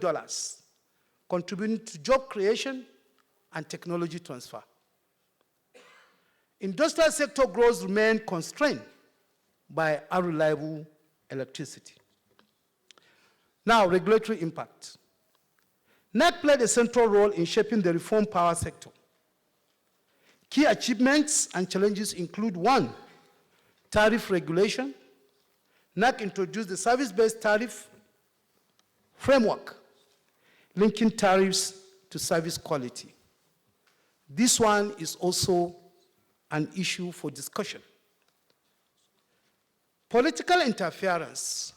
contributing to job creation and technology transfer. Industrial sector growth remained constrained by unreliable electricity. Now, regulatory impact. NERC played a central role in shaping the reform power sector. Key achievements and challenges include: 1, tariff regulation. NERC introduced the service-based tariff framework, linking tariffs to service quality. This one is also an issue for discussion. Political interference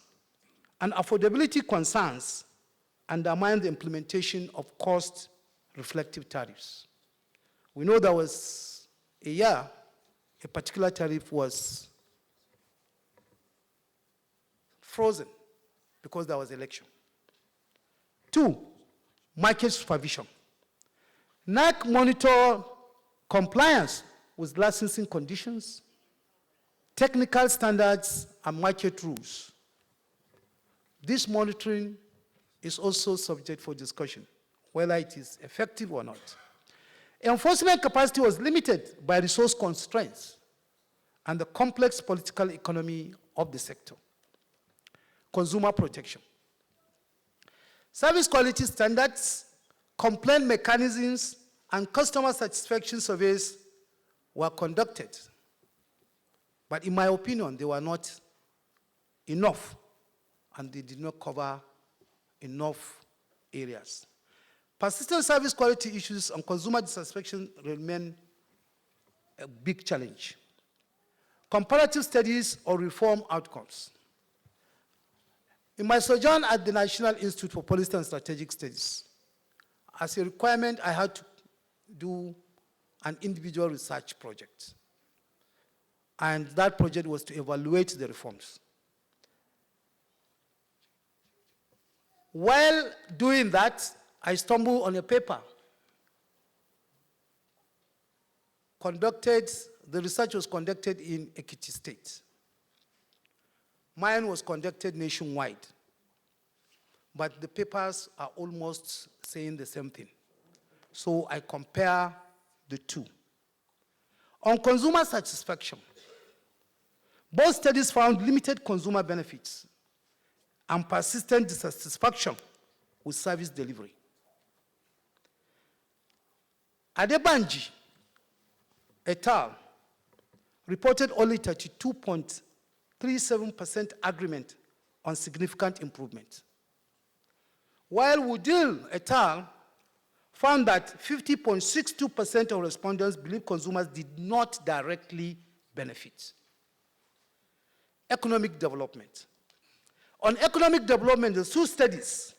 and affordability concerns undermine the implementation of cost-reflective tariffs. We know there was a year, a particular tariff was frozen because there was election. 2, market supervision. NERC monitor compliance with licensing conditions, technical standards, and market rules. This monitoring is also subject for discussion, whether it is effective or not. Enforcement capacity was limited by resource constraints and the complex political economy of the sector. Consumer protection. Service quality standards, complaint mechanisms, and customer satisfaction surveys were conducted. But in my opinion, they were not enough, and they did not cover enough areas. Persistent service quality issues and consumer dissatisfaction remain a big challenge. Comparative studies or reform outcomes. In my sojourn at the National Institute for Policy and Strategic Studies, as a requirement, I had to do an individual research project. And that project was to evaluate the reforms. While doing that, I stumbled on a paper the research was conducted in Ekiti State. Mine was conducted nationwide, but the papers are almost saying the same thing. So I compare the two. On consumer satisfaction, both studies found limited consumer benefits and persistent dissatisfaction with service delivery. Adebanji et al. Reported only 32.37% agreement on significant improvement, while Woodil et al. Found that 50.62% of respondents believe consumers did not directly benefit. Economic development. On economic development, the two studies,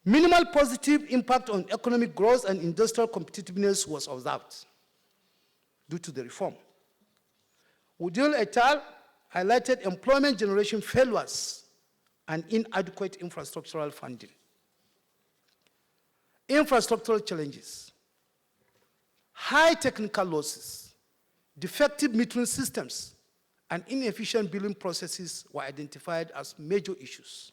minimal positive impact on economic growth and industrial competitiveness was observed due to the reform. Woodil et al. Highlighted employment generation failures and inadequate infrastructural funding. Infrastructural challenges, high technical losses, defective metering systems, and inefficient billing processes were identified as major issues.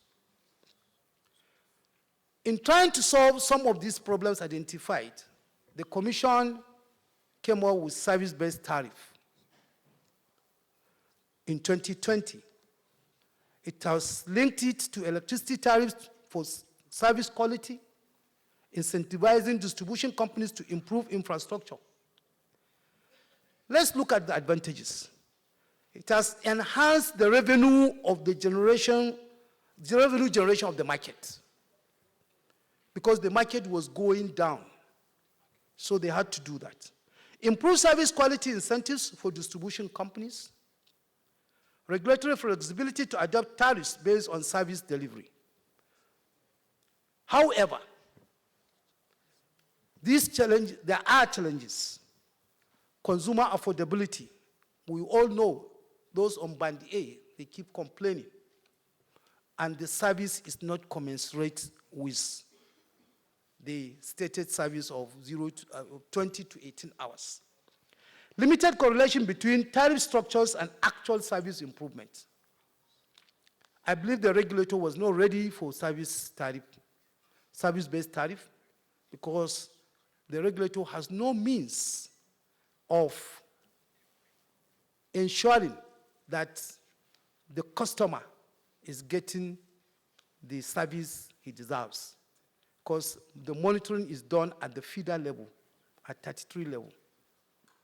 In trying to solve some of these problems identified, the Commission came up with service-based tariff. In 2020, it has linked it to electricity tariffs for service quality, incentivizing distribution companies to improve infrastructure. Let's look at the advantages. It has enhanced the revenue of the revenue generation of the market, because the market was going down, so they had to do that. Improve service quality incentives for distribution companies, regulatory flexibility to adopt tariffs based on service delivery. However, there are challenges. Consumer affordability. We all know those on Band A, they keep complaining. And the service is not commensurate with the stated service of 20 to 18 hours. Limited correlation between tariff structures and actual service improvement. I believe the regulator was not ready for service-based tariff, because the regulator has no means of ensuring that the customer is getting the service he deserves, because the monitoring is done at the feeder level, at 33 level.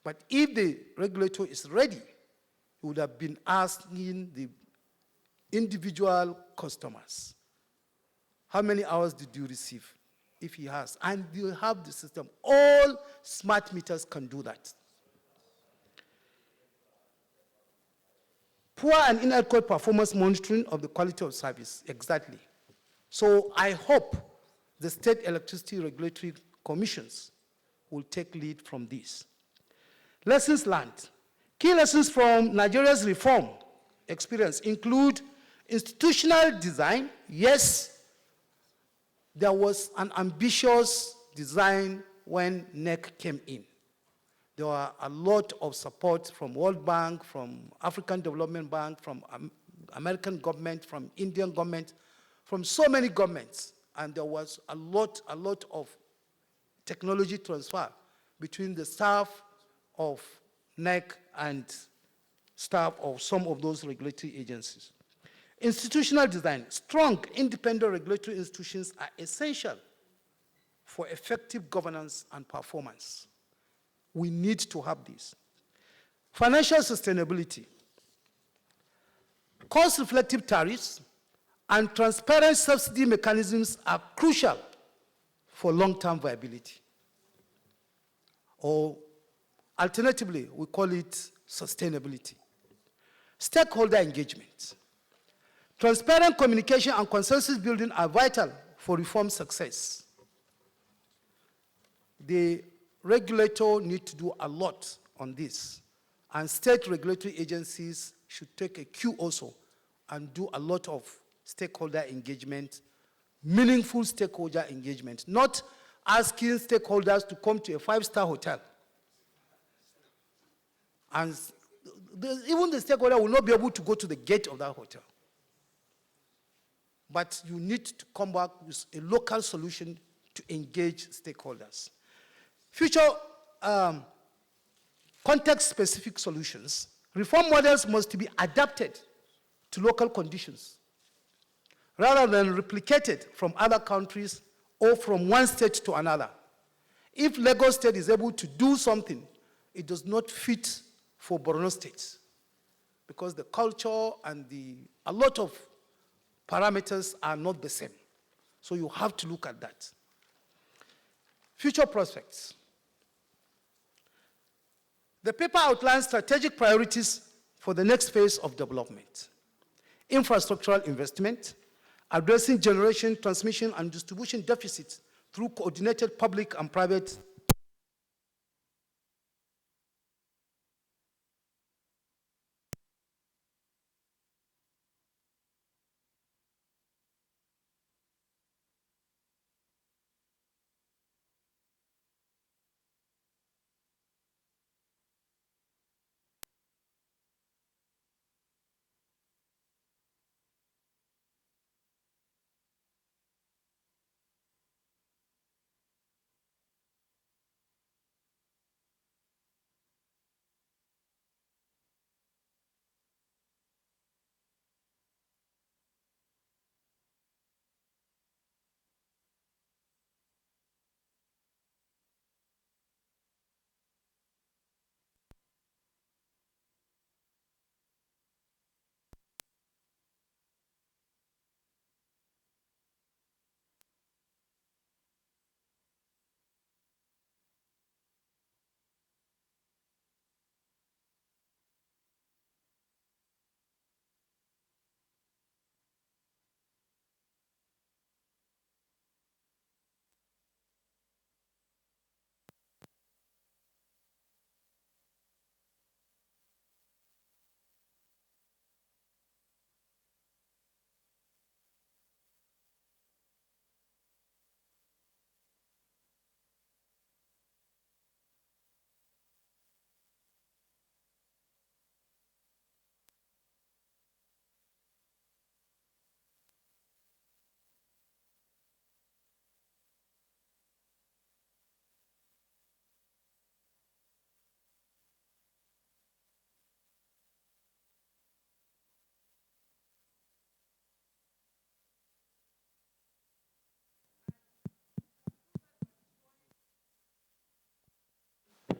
But if the regulator is ready, he would have been asking the individual customers, how many hours did you receive? If he has, and you have the system. All smart meters can do that. Poor and inadequate performance monitoring of the quality of service, exactly. So I hope the state electricity regulatory commissions will take lead from this. Lessons learned. Key lessons from Nigeria's reform experience include institutional design. Yes, there was an ambitious design when NEC came in. There were a lot of support from World Bank, from African Development Bank, from American government, from Indian government, from so many governments. And there was a lot of technology transfer between the staff of NEC and staff of some of those regulatory agencies. Institutional design. Strong, independent regulatory institutions are essential for effective governance and performance. We need to have this. Financial sustainability. Cost-reflective tariffs and transparent subsidy mechanisms are crucial for long-term viability. Or alternatively, we call it sustainability. Stakeholder engagement. Transparent communication and consensus building are vital for reform success. The regulator needs to do a lot on this, and state regulatory agencies should take a cue also and do a lot of stakeholder engagement, meaningful stakeholder engagement, not asking stakeholders to come to a 5-star hotel. And even the stakeholder will not be able to go to the gate of that hotel. But you need to come back with a local solution to engage stakeholders. Future context-specific solutions, reform models must be adapted to local conditions rather than replicated from other countries or from one state to another. If Lagos State is able to do something, it does not fit for Borno State because the culture and a lot of parameters are not the same. So you have to look at that. Future prospects. The paper outlines strategic priorities for the next phase of development. Infrastructural investment, addressing generation, transmission, and distribution deficits through coordinated public and private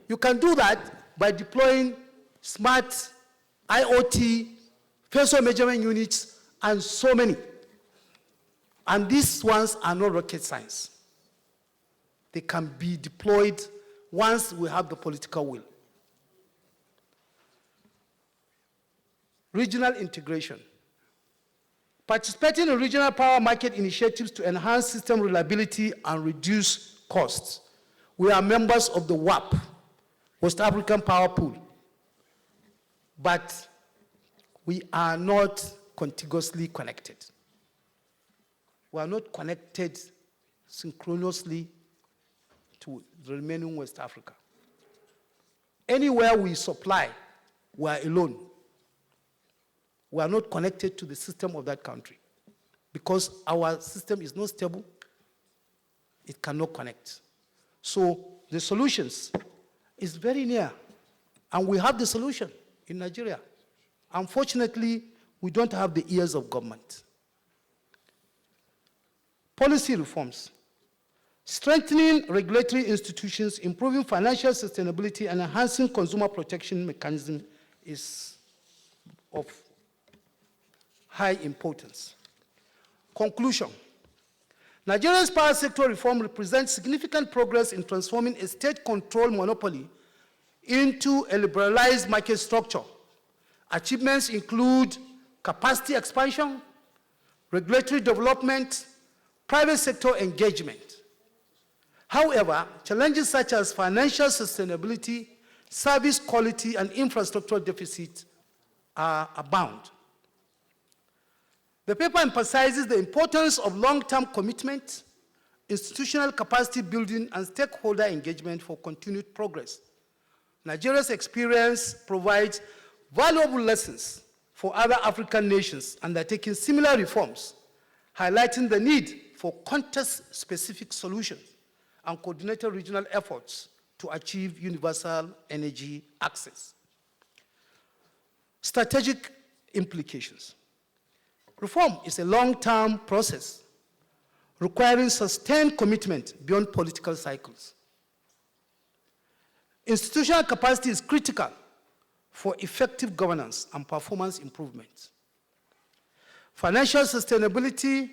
You can do that by deploying smart IoT, facial measurement units, and so many. And these ones are not rocket science. They can be deployed once we have the political will. Regional integration. Participating in regional power market initiatives to enhance system reliability and reduce costs. We are members of the WAP, West African Power Pool, but we are not contiguously connected. We are not connected synchronously to the remaining West Africa. Anywhere we supply, we are alone. We are not connected to the system of that country because our system is not stable. It cannot connect. So the solutions is very near, and we have the solution in Nigeria. Unfortunately, we don't have the ears of government. Policy reforms. Strengthening regulatory institutions, improving financial sustainability, and enhancing consumer protection mechanism is of high importance. Conclusion. Nigeria's power sector reform represents significant progress in transforming a state-controlled monopoly into a liberalized market structure. Achievements include capacity expansion, regulatory development, private sector engagement. However, challenges such as financial sustainability, service quality, and infrastructure deficit abound. The paper emphasizes the importance of long-term commitment, institutional capacity building, and stakeholder engagement for continued progress. Nigeria's experience provides valuable lessons for other African nations undertaking similar reforms, highlighting the need for context-specific solutions and coordinated regional efforts to achieve universal energy access. Strategic implications. Reform is a long-term process requiring sustained commitment beyond political cycles. Institutional capacity is critical for effective governance and performance improvement. Financial sustainability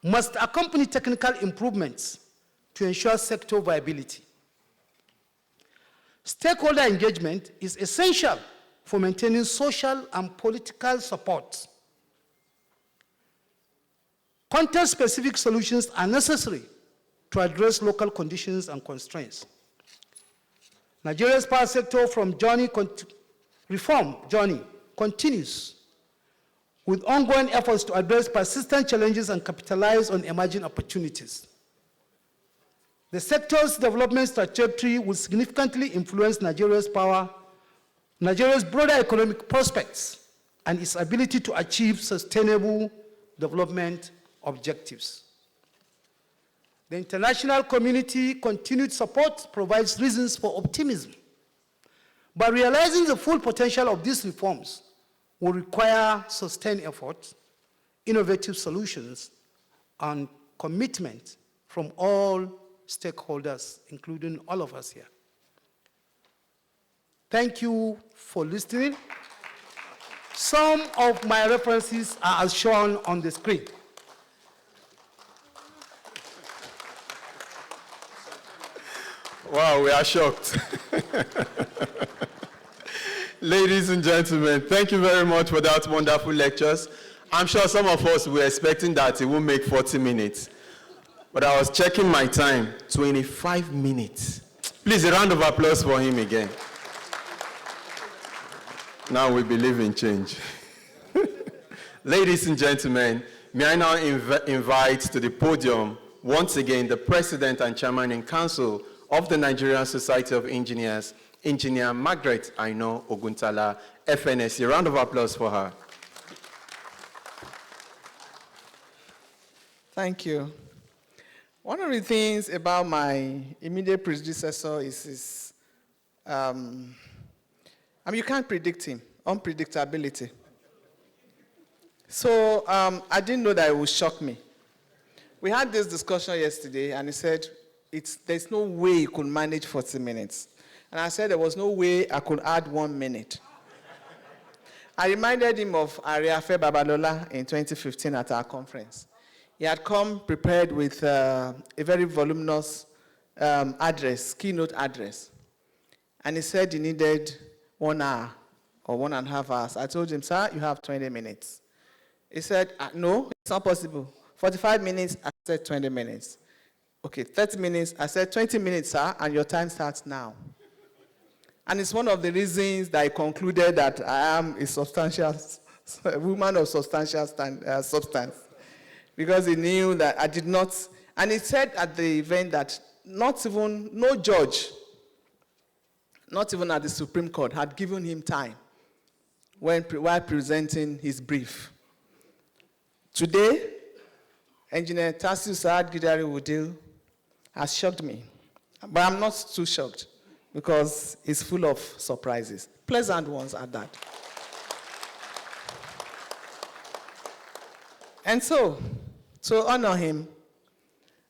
must accompany technical improvements to ensure sector viability. Stakeholder engagement is essential for maintaining social and political support. Context-specific solutions are necessary to address local conditions and constraints. Nigeria's power sector reform journey continues with ongoing efforts to address persistent challenges and capitalize on emerging opportunities. The sector's development trajectory will significantly influence Nigeria's broader economic prospects and its ability to achieve sustainable development objectives. The international community continued support provides reasons for optimism. But realizing the full potential of these reforms will require sustained effort, innovative solutions, and commitment from all stakeholders, including all of us here. Thank you for listening. Some of my references are as shown on the screen. Wow, we are shocked. Ladies and gentlemen, thank you very much for that wonderful lectures. I'm sure some of us were expecting that it won't make 40 minutes. But I was checking my time, 25 minutes. Please, a round of applause for him again. Now we believe in change. Ladies and gentlemen, may I now invite to the podium once again the President and Chairman in Council of the Nigerian Society of Engineers, Engineer Margaret Aino Oguntala, FNSC. A round of applause for her. Thank you. One of the things about my immediate predecessor is you can't predict him, unpredictability. So I didn't know that it would shock me. We had this discussion yesterday, and he said, there's no way he could manage 40 minutes. And I said there was no way I could add 1 minute. I reminded him of Ariafe Babalola in 2015 at our conference. He had come prepared with a very voluminous keynote address. And he said he needed 1 hour or 1.5 hours. I told him, sir, you have 20 minutes. He said, no, it's not possible. 45 minutes, I said 20 minutes. Okay, 30 minutes, I said 20 minutes, sir, and your time starts now. And it's one of the reasons that I concluded that I am a woman of substantial substance. Because he knew that I did not, and he said at the event that no judge, not even at the Supreme Court, had given him time while presenting his brief. Today, Engineer Tasiu Saad Gidari Wudil has shocked me. But I'm not too shocked because it's full of surprises, pleasant ones at that. And so, to honor him,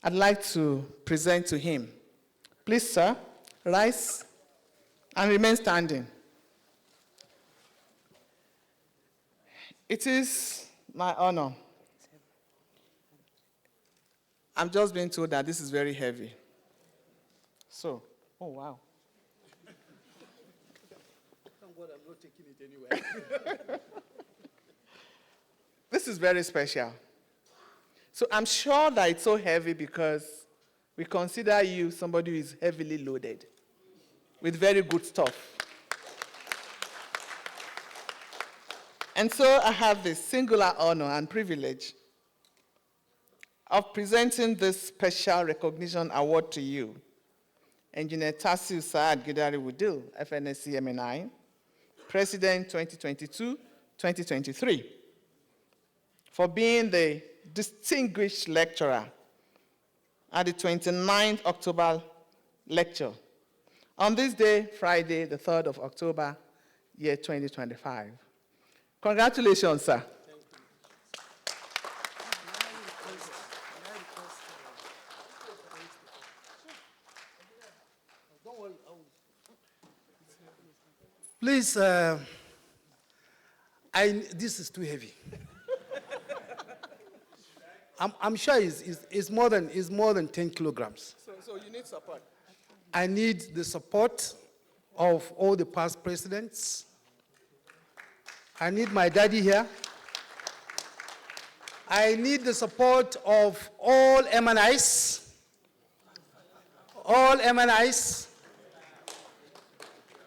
I'd like to present to him. Please, sir, rise and remain standing. It is my honor I'm just being told that this is very heavy. So, oh wow. Thank God I'm not taking it anywhere. This is very special. So I'm sure that it's so heavy because we consider you somebody who is heavily loaded with very good stuff. And so I have the singular honor and privilege of presenting this special recognition award to you, Engineer Tasiu Saad Gidari Wudil, FNSC MNI, President 2022-2023, for being the distinguished lecturer at the 29th October lecture on this day, Friday, the 3rd of October, year 2025. Congratulations, sir. Please, this is too heavy. I'm sure it's more than 10 kilograms. So you need support. I need the support of all the past presidents. I need my daddy here. I need the support of all MNIs,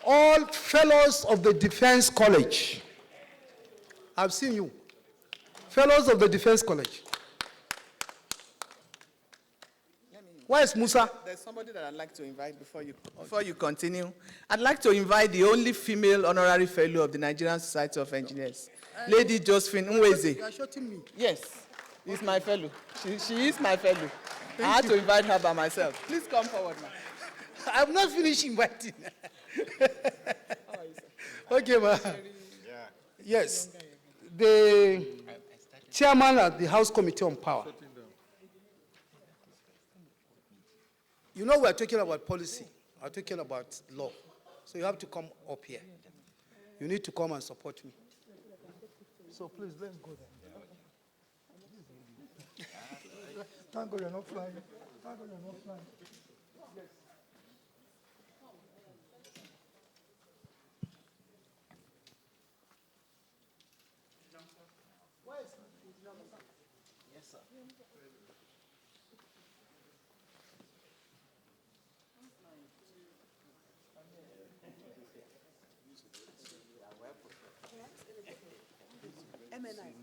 all fellows of the Defense College. I've seen you. Fellows of the Defense College. Where is Musa? There's somebody that I'd like to invite before you continue. I'd like to invite the only female honorary fellow of the Nigerian Society of Engineers, Lady Josephine Nweze. You are shooting me. Yes, she's my fellow. She is my fellow. I had to invite her by myself. Please come forward, ma'am. I'm not finished inviting. Okay, ma'am. Yes. The chairman of the House Committee on Power. You know we're talking about policy. We're talking about law. So you have to come up here. You need to come and support me. So please, let's go there. Thank God you're not flying. Thank God you're not flying. Yes, sir. MNI.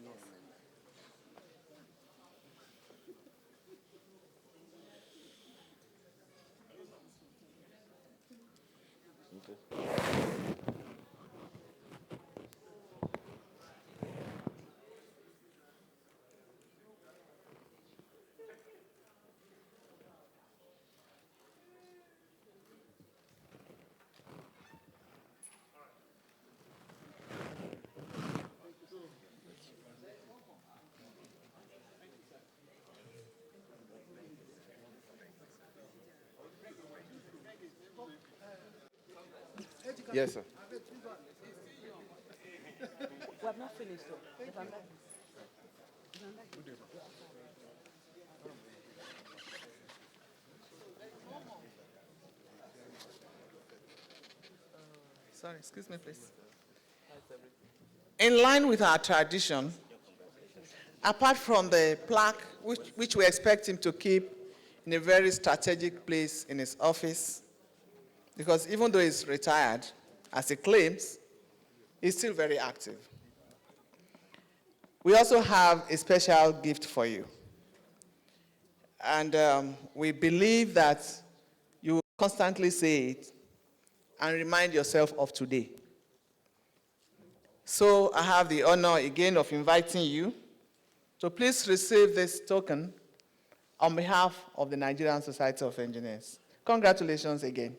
Yes, sir. We have not finished, though. If I'm not- Sorry, excuse me, please. In line with our tradition, apart from the plaque, which we expect him to keep in a very strategic place in his office, because even though he's retired, as he claims, he's still very active. We also have a special gift for you. And we believe that you will constantly say it and remind yourself of today. So I have the honor again of inviting you to please receive this token on behalf of the Nigerian Society of Engineers. Congratulations again.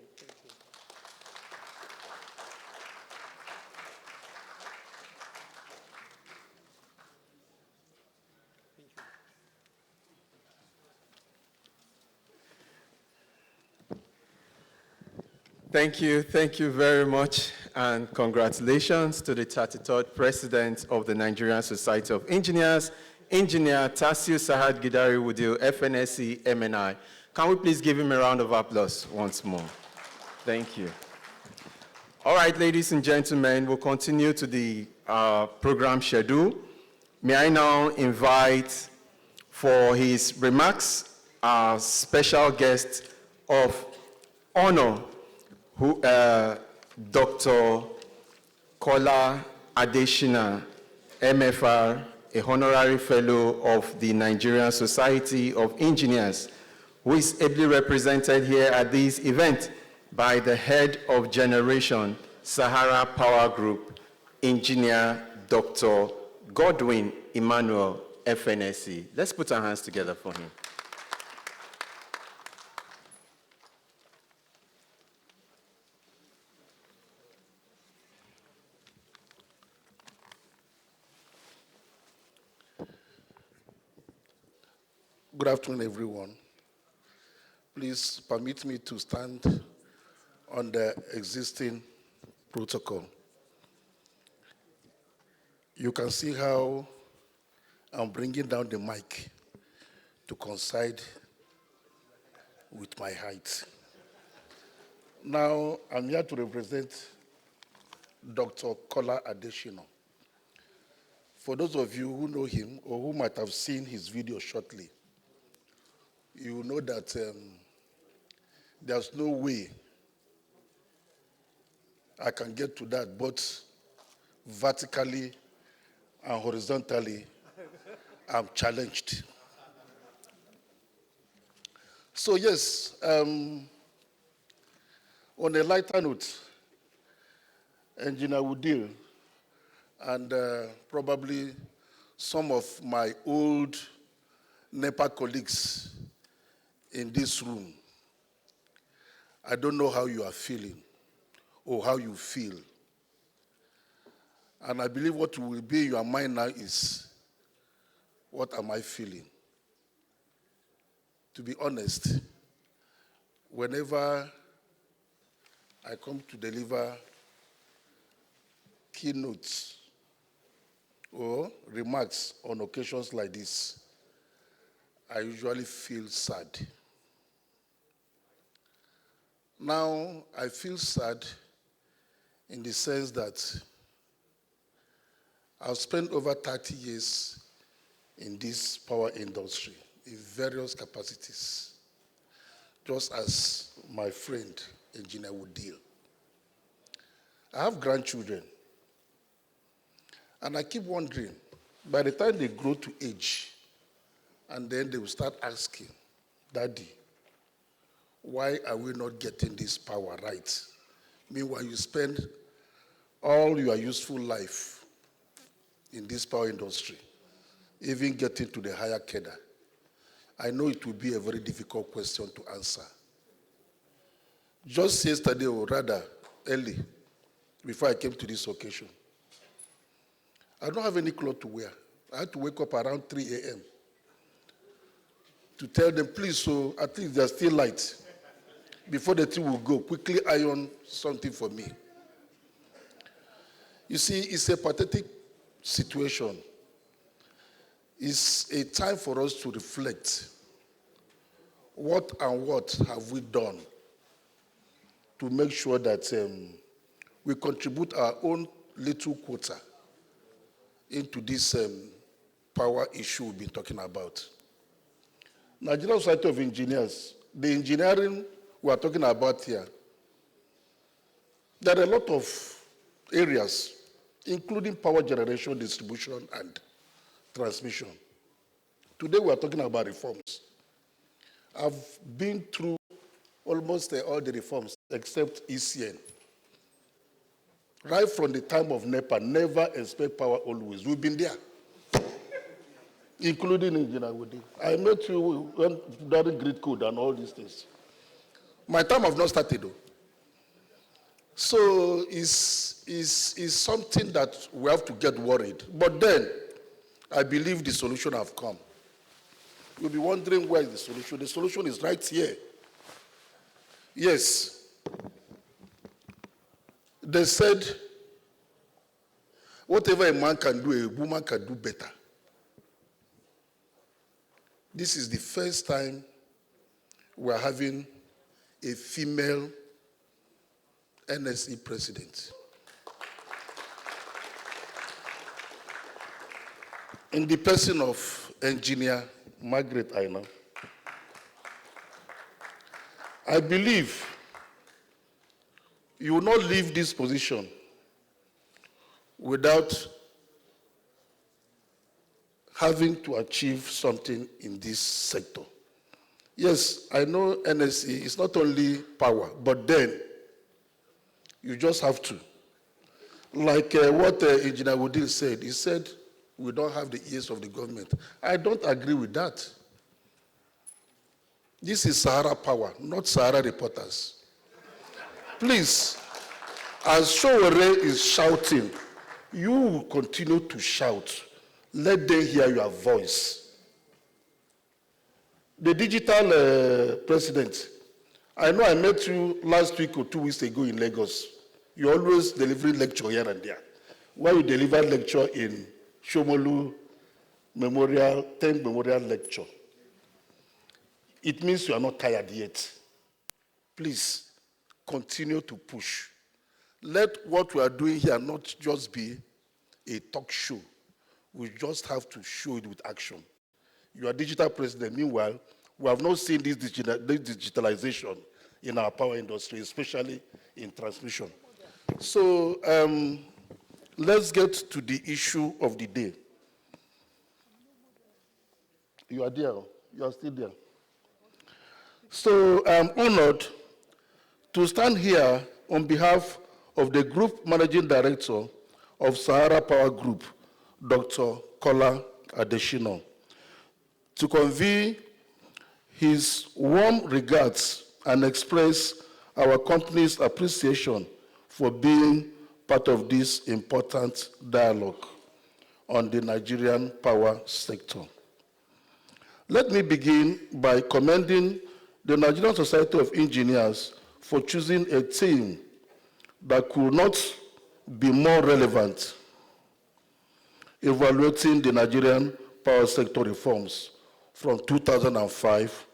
Thank you very much, and congratulations to the 33rd President of the Nigerian Society of Engineers, Engineer Tassiu Sahad Gidari Wudil, FNSE MNI. Can we please give him a round of applause once more? Thank you. All right, ladies and gentlemen, we'll continue to the program schedule. May I now invite for his remarks our special guest of honor, Dr. Kola Adeshina, MFR, a honorary fellow of the Nigerian Society of Engineers, who is ably represented here at this event by the head of Generation Sahara Power Group, Engineer Dr. Godwin Emmanuel, FNSE. Let's put our hands together for him. Good afternoon, everyone. Please permit me to stand on the existing protocol. You can see how I'm bringing down the mic to coincide with my height. Now, I'm here to represent Dr. Kola Adeshina. For those of you who know him or who might have seen his video shortly, you will know that there's no way I can get to that, both vertically and horizontally. I'm challenged. So yes, on a lighter note, Engineer Wudil and probably some of my old NEPA colleagues in this room, I don't know how you are feeling or how you feel. And I believe what will be in your mind now is, what am I feeling? To be honest, whenever I come to deliver keynotes or remarks on occasions like this, I usually feel sad. Now, I feel sad in the sense that I've spent over 30 years in this power industry in various capacities, just as my friend, Engineer Wudil. I have grandchildren, and I keep wondering, by the time they grow to age, and then they will start asking, Daddy, why are we not getting this power right? Meanwhile, you spend all your useful life in this power industry, even getting to the higher cadre. I know it will be a very difficult question to answer. Just yesterday, or rather early, before I came to this occasion, I don't have any clothes to wear. I had to wake up around 3 a.m. to tell them, please, so at least they're still light. Before the team will go, quickly iron something for me. You see, it's a pathetic situation. It's a time for us to reflect. What have we done to make sure that we contribute our own little quota into this power issue we've been talking about? Nigerian Society of Engineers, the engineering we are talking about here, there are a lot of areas, including power generation, distribution, and transmission. Today we are talking about reforms. I've been through almost all the reforms except ECN. Right from the time of NEPA, never expect power always. We've been there, including Engineer Wudil. I met you during grid code and all these things. My time have not started though. So it's something that we have to get worried. But then, I believe the solution have come. You'll be wondering where is the solution. The solution is right here. Yes. They said, whatever a man can do, a woman can do better. This is the first time we're having a female NSE president. In the person of Engineer Margaret Aina, I believe you will not leave this position without having to achieve something in this sector. Yes, I know NSE is not only power, but then you just have to. Like what Engineer Woodil said, he said, we don't have the ears of the government. I don't agree with that. This is Sahara power, not Sahara reporters. Please, as Sowore is shouting, you will continue to shout. Let them hear your voice. The digital president, I know I met you last week or 2 weeks ago in Lagos. You always delivering lecture here and there. Why you deliver lecture in Shomolu Memorial, 10th Memorial Lecture? It means you are not tired yet. Please, continue to push. Let what we are doing here not just be a talk show. We just have to show it with action. You are digital president. Meanwhile, we have not seen this digitalization in our power industry, especially in transmission. So let's get to the issue of the day. You are there. You are still there. So I'm honored to stand here on behalf of the Group Managing Director of Sahara Power Group, Dr. Kola Adeshina, to convey his warm regards and express our company's appreciation for being part of this important dialogue on the Nigerian power sector. Let me begin by commending the Nigerian Society of Engineers for choosing a theme that could not be more relevant, evaluating the Nigerian power sector reforms from 2005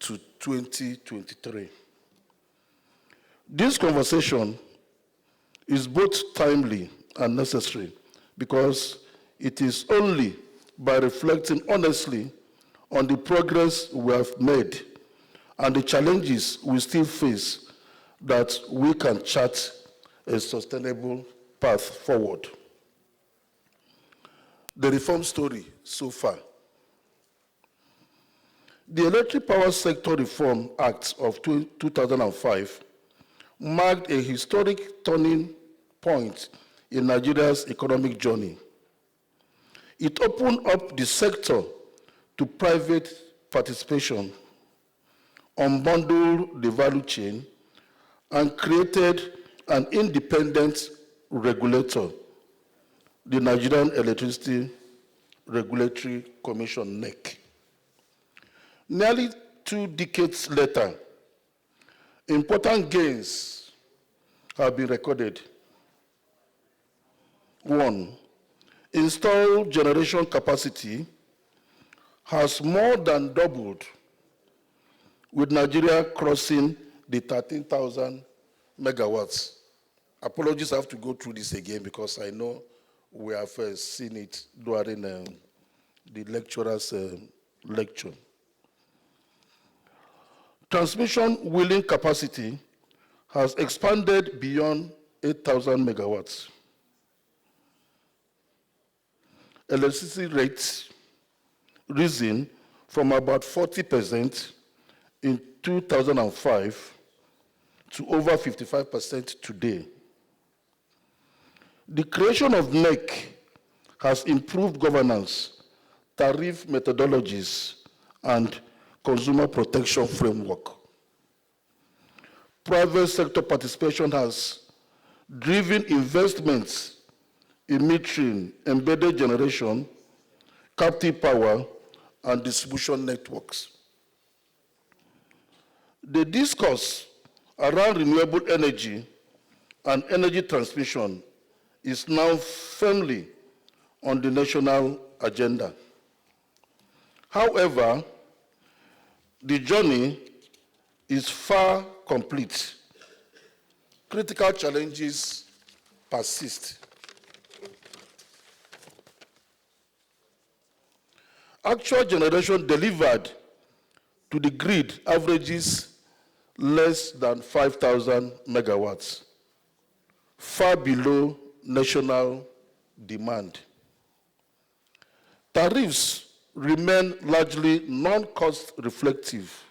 to 2023. This conversation is both timely and necessary because it is only by reflecting honestly on the progress we have made and the challenges we still face that we can chart a sustainable path forward. The reform story so far. The Electric Power Sector Reform Act of 2005 marked a historic turning point in Nigeria's economic journey. It opened up the sector to private participation, unbundled the value chain, and created an independent regulator, the Nigerian Electricity Regulatory Commission, NEC. Nearly 2 decades later, important gains have been recorded. 1, installed generation capacity has more than doubled, with Nigeria crossing the 13,000 megawatts. Apologies, I have to go through this again because I know we have seen it during the lecturer's lecture. Transmission wheeling capacity has expanded beyond 8,000 megawatts. Electricity rates risen from about 40% in 2005 to over 55% today. The creation of NEC has improved governance, tariff methodologies, and consumer protection framework. Private sector participation has driven investments in metering, embedded generation, captive power, and distribution networks. The discourse around renewable energy and energy transmission is now firmly on the national agenda. However, the journey is far complete. Critical challenges persist. Actual generation delivered to the grid averages less than 5,000 megawatts, far below national demand. Tariffs remain largely non-cost reflective,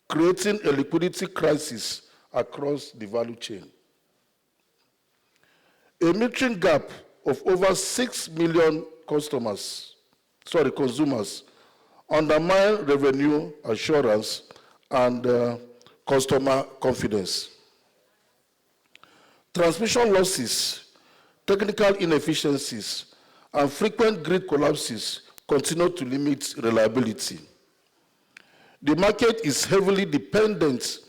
creating a liquidity crisis across the value chain. A metering gap of over 6 million consumers undermine revenue assurance and customer confidence. Transmission losses, technical inefficiencies, and frequent grid collapses continue to limit reliability. The market is heavily dependent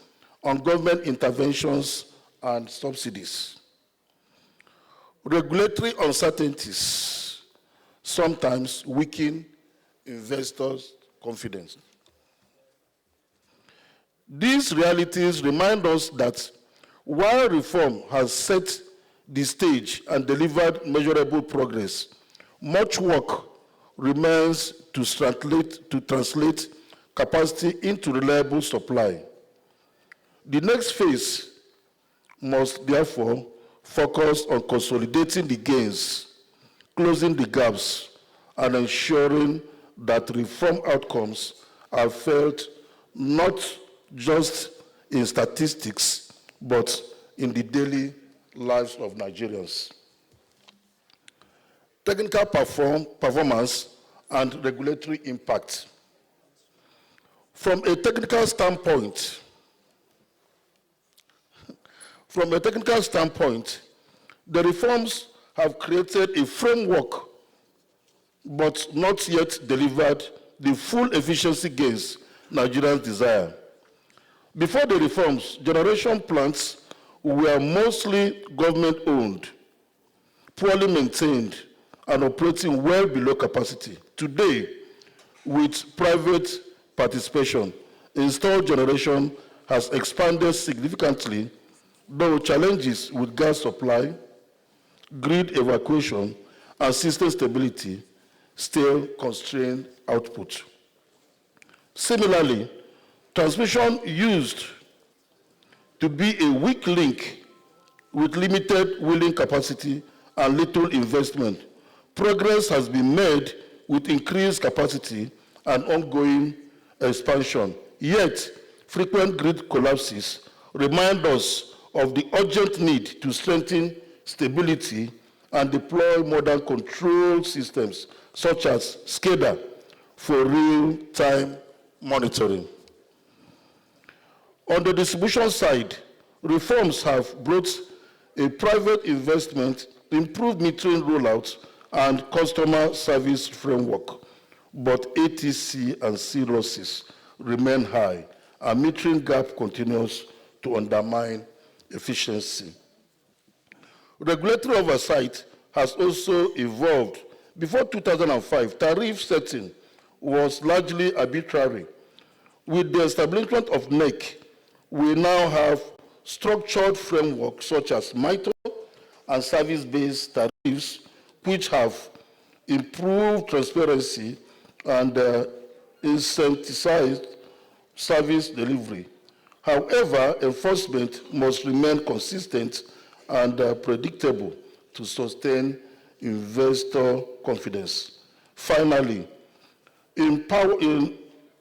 on government interventions and subsidies. Regulatory uncertainties sometimes weaken investors' confidence. These realities remind us that while reform has set the stage and delivered measurable progress, much work remains to translate capacity into reliable supply. The next phase must therefore focus on consolidating the gains, closing the gaps, and ensuring that reform outcomes are felt not just in statistics, but in the daily lives of Nigerians. Technical performance and regulatory impact. From a technical standpoint, the reforms have created a framework but not yet delivered the full efficiency gains Nigerians desire. Before the reforms, generation plants were mostly government-owned, poorly maintained, and operating well below capacity. Today, with private participation, installed generation has expanded significantly, though challenges with gas supply, grid evacuation, and system stability still constrain output. Similarly, transmission used to be a weak link with limited wheeling capacity and little investment. Progress has been made with increased capacity and ongoing expansion. Yet, frequent grid collapses remind us of the urgent need to strengthen stability and deploy modern control systems such as SCADA for real-time monitoring. On the distribution side, reforms have brought a private investment, improved metering rollout, and customer service framework, but ATC and C losses remain high, and metering gap continues to undermine efficiency. Regulatory oversight has also evolved. Before 2005, tariff setting was largely arbitrary. With the establishment of NEC, we now have structured frameworks such as MITO and service-based tariffs, which have improved transparency and incentivized service delivery. However, enforcement must remain consistent and predictable to sustain investor confidence. Finally, in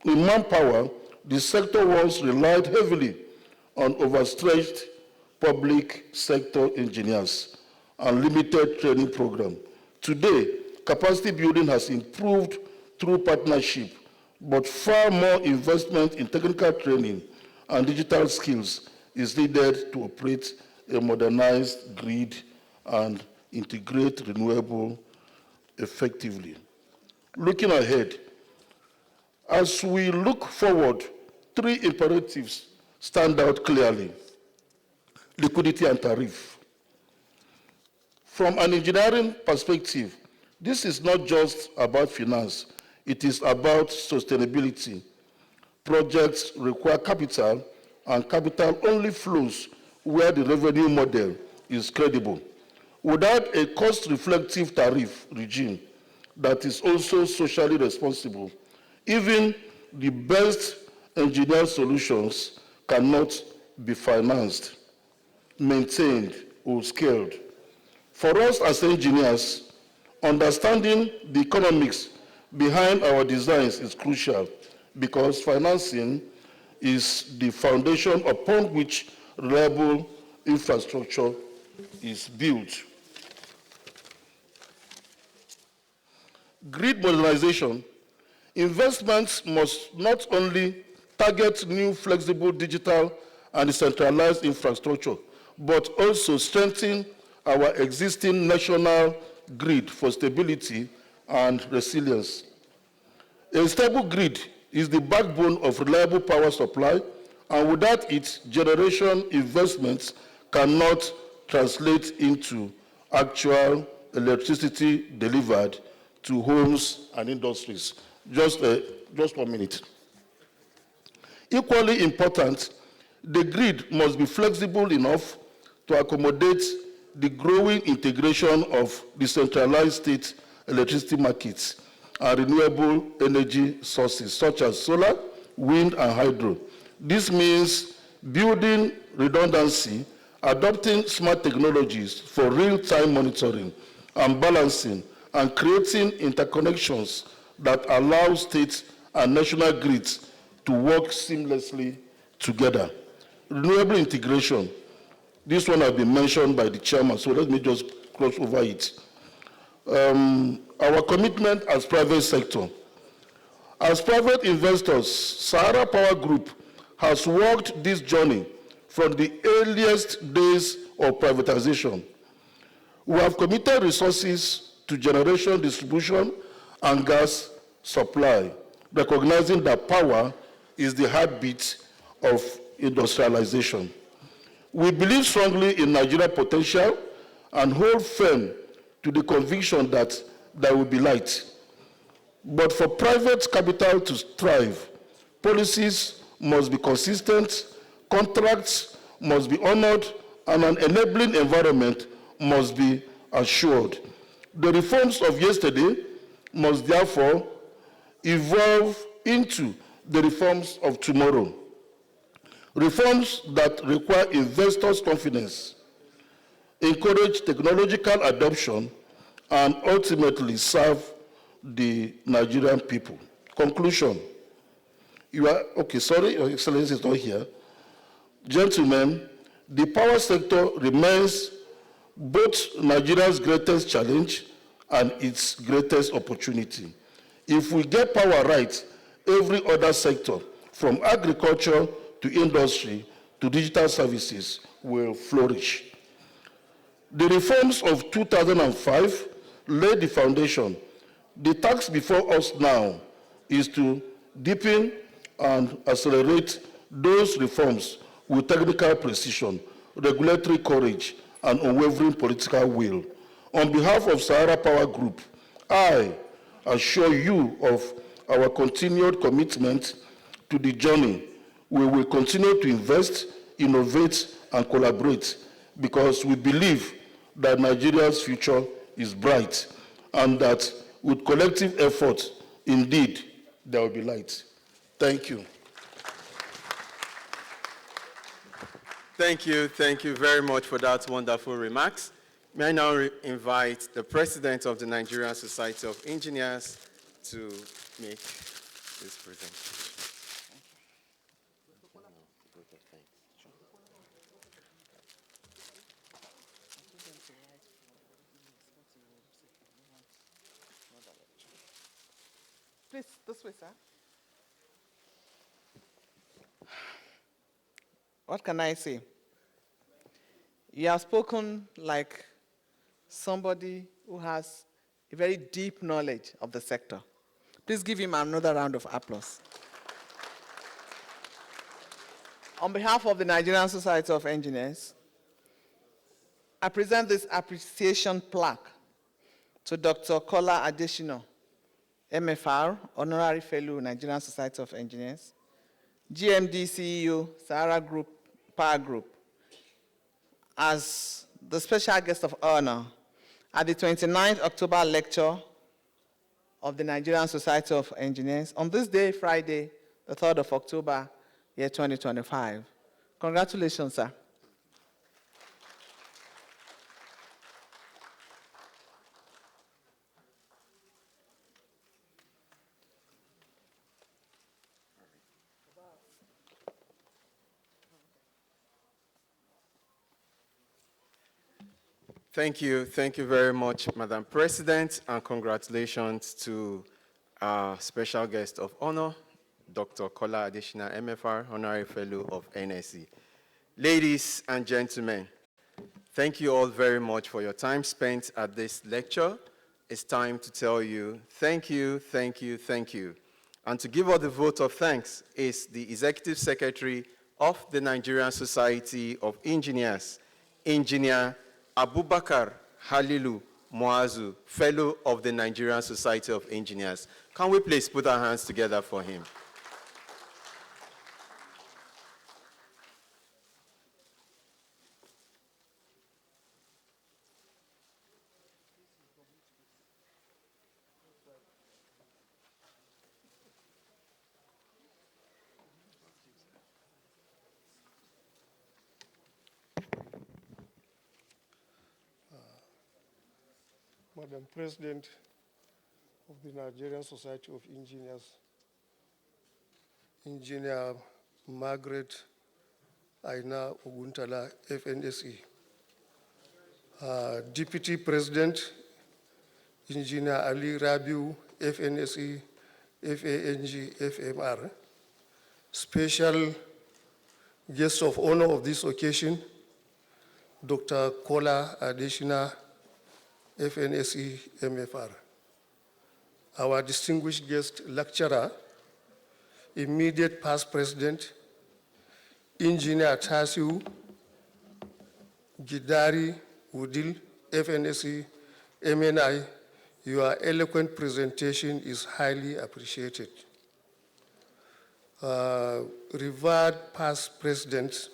manpower, the sector once relied heavily on overstretched public sector engineers and limited training programs. Today, capacity building has improved through partnership, but far more investment in technical training and digital skills is needed to operate a modernized grid and integrate renewable effectively. Looking ahead, as we look forward, three imperatives stand out clearly: liquidity and tariff. From an engineering perspective, this is not just about finance, it is about sustainability. Projects require capital, and capital only flows where the revenue model is credible. Without a cost-reflective tariff regime that is also socially responsible, even the best engineered solutions cannot be financed, maintained, or scaled. For us as engineers, understanding the economics behind our designs is crucial because financing is the foundation upon which reliable infrastructure is built. Grid modernization. Investments must not only target new flexible digital and decentralized infrastructure, but also strengthen our existing national grid for stability and resilience. A stable grid is the backbone of reliable power supply, and without it, generation investments cannot translate into actual electricity delivered to homes and industries. Just 1 minute. Equally important, the grid must be flexible enough to accommodate the growing integration of decentralized state electricity markets and renewable energy sources such as solar, wind, and hydro. This means building redundancy, adopting smart technologies for real-time monitoring and balancing, and creating interconnections that allow state and national grids to work seamlessly together. Renewable integration. This one has been mentioned by the chairman, so let me just cross over it. Our commitment as private sector. As private investors, Sahara Power Group has walked this journey from the earliest days of privatization. We have committed resources to generation, distribution, and gas supply, recognizing that power is the heartbeat of industrialization. We believe strongly in Nigeria's potential and hold firm to the conviction that there will be light. But for private capital to thrive, policies must be consistent, contracts must be honored, and an enabling environment must be assured. The reforms of yesterday must therefore evolve into the reforms of tomorrow. Reforms that require investors' confidence, encourage technological adoption, and ultimately serve the Nigerian people. Conclusion. Your Excellency is not here. Gentlemen, the power sector remains both Nigeria's greatest challenge and its greatest opportunity. If we get power right, every other sector, from agriculture to industry to digital services, will flourish. The reforms of 2005 laid the foundation. The task before us now is to deepen and accelerate those reforms with technical precision, regulatory courage, and unwavering political will. On behalf of Sahara Power Group, I assure you of our continued commitment to the journey. We will continue to invest, innovate, and collaborate because we believe that Nigeria's future is bright and that with collective effort, indeed, there will be light. Thank you. Thank you very much for that wonderful remarks. May I now invite the President of the Nigerian Society of Engineers to make this presentation. Please, this way, sir. What can I say? You have spoken like somebody who has a very deep knowledge of the sector. Please give him another round of applause. On behalf of the Nigerian Society of Engineers, I present this appreciation plaque to Dr. Kola Adesina, MFR, Honorary Fellow, Nigerian Society of Engineers, GMD CEO, Sahara Group, Power Group, as the special guest of honor at the 29th October lecture of the Nigerian Society of Engineers on this day, Friday, the 3rd of October, year 2025. Congratulations, sir. Thank you very much, Madam President, and congratulations to our special guest of honor, Dr. Kola Adeshina, MFR, Honorary Fellow of NSE. Ladies and gentlemen, thank you all very much for your time spent at this lecture. It's time to tell you thank you, thank you, thank you. And to give us the vote of thanks is the Executive Secretary of the Nigerian Society of Engineers, Engineer Abubakar Halilu Muazu, Fellow of the Nigerian Society of Engineers. Can we please put our hands together for him? Madam President of the Nigerian Society of Engineers, Engineer Margaret Aina Oguntala, FNSE, Deputy President, Engineer Ali Rabiu, FNSE, FANG, FMR, Special Guest of Honor of this occasion, Dr. Kola Adeshina, FNSE, MFR. Our distinguished guest lecturer, immediate past president, Engineer Tasiu Gidari Udil, FNSE, MNI, your eloquent presentation is highly appreciated. Revered past presidents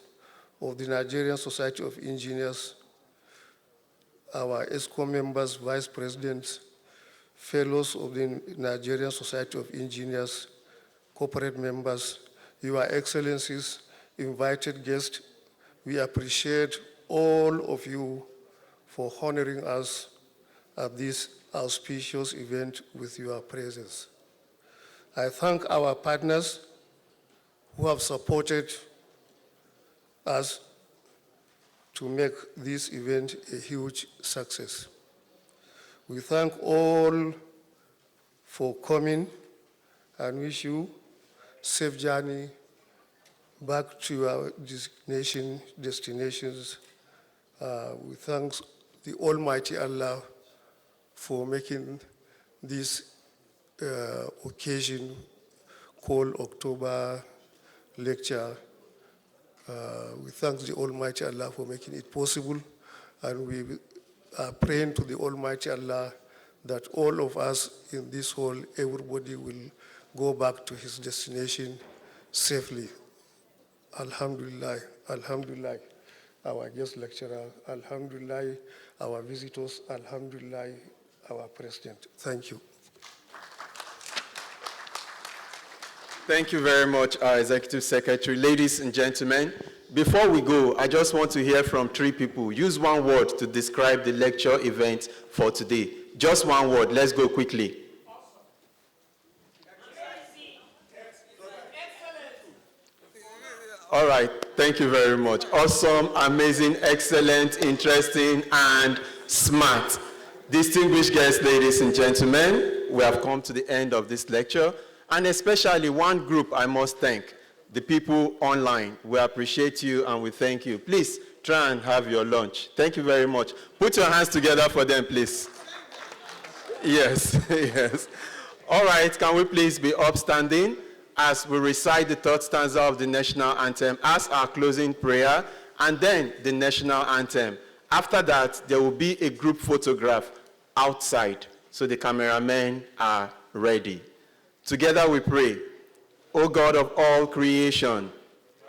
of the Nigerian Society of Engineers, our ESCO members, vice presidents, fellows of the Nigerian Society of Engineers, corporate members, your excellencies, invited guests, we appreciate all of you for honoring us at this auspicious event with your presence. I thank our partners who have supported us to make this event a huge success. We thank all for coming and wish you safe journey back to your destinations. We thank the Almighty Allah for making this occasion called October lecture. We thank the Almighty Allah for making it possible, and we are praying to the Almighty Allah that all of us in this hall, everybody will go back to his destination safely. Alhamdulillah, Alhamdulillah, our guest lecturer, Alhamdulillah, our visitors, Alhamdulillah, our president. Thank you. Thank you very much, our Executive Secretary. Ladies and gentlemen, before we go, I just want to hear from three people. Use one word to describe the lecture event for today. Just one word. Let's go quickly. All right. Thank you very much. Awesome, amazing, excellent, interesting, and smart. Distinguished guests, ladies and gentlemen, we have come to the end of this lecture. And especially one group I must thank, the people online. We appreciate you and we thank you. Please try and have your lunch. Thank you very much. Put your hands together for them, please. Yes, yes. All right, can we please be upstanding as we recite the third stanza of the national anthem as our closing prayer, and then the national anthem. After that, there will be a group photograph outside, so the cameramen are ready. Together we pray, O God of all creation,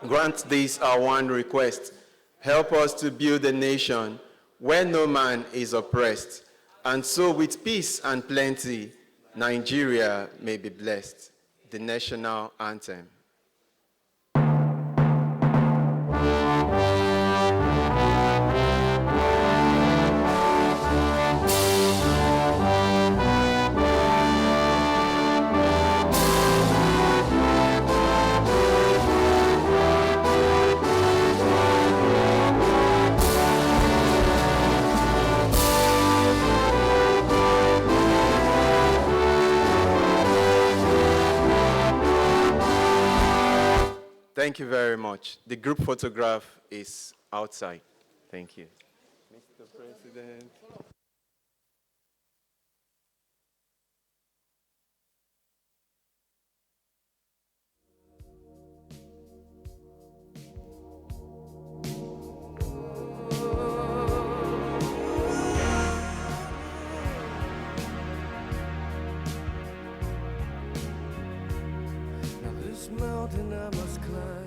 grant this our one request. Help us to build a nation where no man is oppressed, and so with peace and plenty, Nigeria may be blessed. The national anthem. Thank you very much. The group photograph is outside. Thank you. Mr. President. Now this mountain I must climb